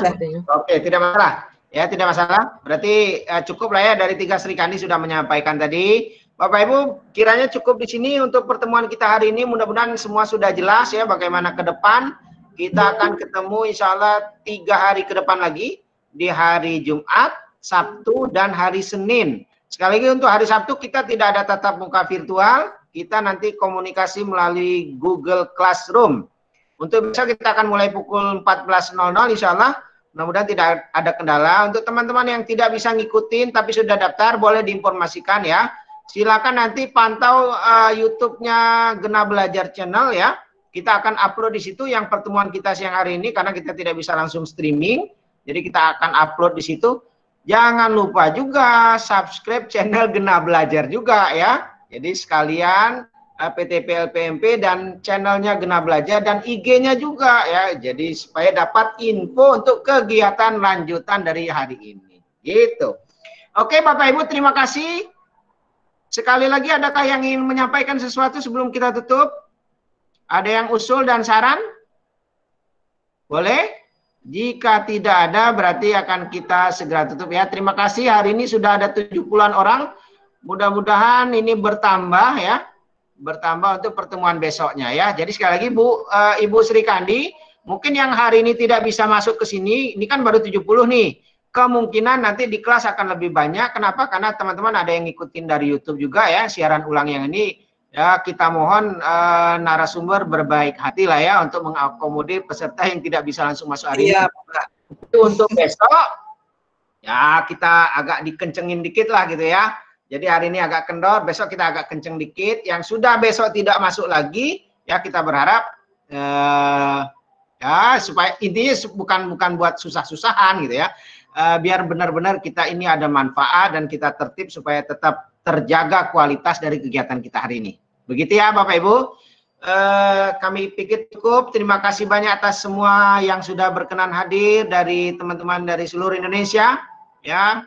Oke, tidak masalah. Ya, tidak masalah. Berarti cukup lah ya dari 3 Sri Kandi sudah menyampaikan tadi. Bapak Ibu, kiranya cukup di sini untuk pertemuan kita hari ini. Mudah-mudahan semua sudah jelas ya bagaimana ke depan. Kita akan ketemu insya Allah 3 hari ke depan lagi, di hari Jumat, Sabtu, dan hari Senin. Sekali lagi untuk hari Sabtu kita tidak ada tatap muka virtual, kita nanti komunikasi melalui Google Classroom. Untuk besok kita akan mulai pukul 14.00 insya Allah, mudah-mudahan tidak ada kendala. Untuk teman-teman yang tidak bisa ngikutin tapi sudah daftar, boleh diinformasikan ya. Silakan nanti pantau YouTube-nya Gena Belajar Channel ya. Kita akan upload di situ yang pertemuan kita siang hari ini karena kita tidak bisa langsung streaming. Jadi kita akan upload di situ. Jangan lupa juga subscribe channel Gena Belajar juga ya. Jadi sekalian PTP LPMP dan channelnya Gena Belajar dan IG-nya juga ya. Jadi supaya dapat info untuk kegiatan lanjutan dari hari ini. Gitu. Oke Bapak Ibu, terima kasih. Sekali lagi adakah yang ingin menyampaikan sesuatu sebelum kita tutup? Ada yang usul dan saran? Boleh? Jika tidak ada berarti akan kita segera tutup ya. Terima kasih, hari ini sudah ada 70-an orang. Mudah-mudahan ini bertambah ya. Bertambah untuk pertemuan besoknya ya. Jadi sekali lagi Ibu Sri Kandi, mungkin yang hari ini tidak bisa masuk ke sini, ini kan baru 70 nih. Kemungkinan nanti di kelas akan lebih banyak. Kenapa? Karena teman-teman ada yang ngikutin dari YouTube juga ya, siaran ulang yang ini. Ya, kita mohon narasumber berbaik hati lah ya untuk mengakomodir peserta yang tidak bisa langsung masuk hari ini. Itu untuk besok, ya kita agak dikencengin dikit lah gitu ya. Jadi hari ini agak kendor, besok kita agak kenceng dikit. Yang sudah besok tidak masuk lagi, ya kita berharap ya supaya intinya bukan buat susah-susahan gitu ya. Biar benar-benar kita ini ada manfaat dan kita tertib supaya tetap terjaga kualitas dari kegiatan kita hari ini. Begitu ya Bapak Ibu. Kami pikir cukup. Terima kasih banyak atas semua yang sudah berkenan hadir dari teman-teman dari seluruh Indonesia. Ya,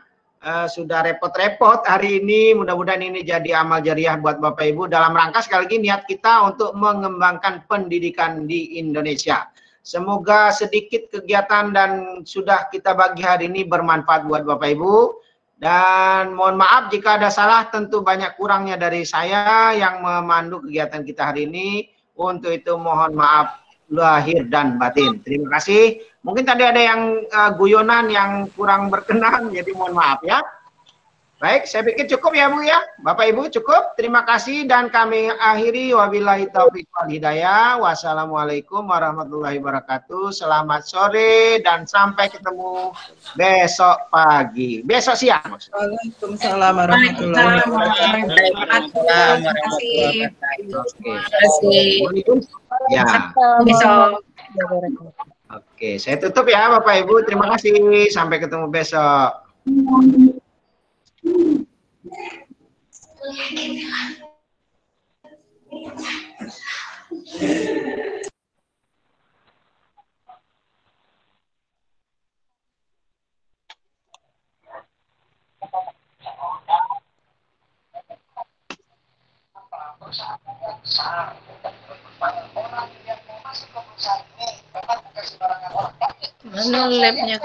sudah repot-repot hari ini. Mudah-mudahan ini jadi amal jariah buat Bapak Ibu dalam rangka sekali lagi niat kita untuk mengembangkan pendidikan di Indonesia. Semoga sedikit kegiatan dan sudah kita bagi hari ini bermanfaat buat Bapak Ibu. Dan mohon maaf jika ada salah, tentu banyak kurangnya dari saya yang memandu kegiatan kita hari ini. Untuk itu mohon maaf lahir dan batin. Terima kasih. Mungkin tadi ada yang guyonan yang kurang berkenan, jadi mohon maaf ya. Baik, saya pikir cukup ya Bu ya. Bapak Ibu cukup. Terima kasih dan kami akhiri wabillahi taufiq wal hidayah. Wassalamualaikum warahmatullahi wabarakatuh. Selamat sore dan sampai ketemu besok pagi. Besok siang. Waalaikumsalam warahmatullahi wabarakatuh. Terima kasih. Ya. Besok. Oke, saya tutup ya Bapak Ibu. Terima kasih. Sampai ketemu besok. Mana labnya?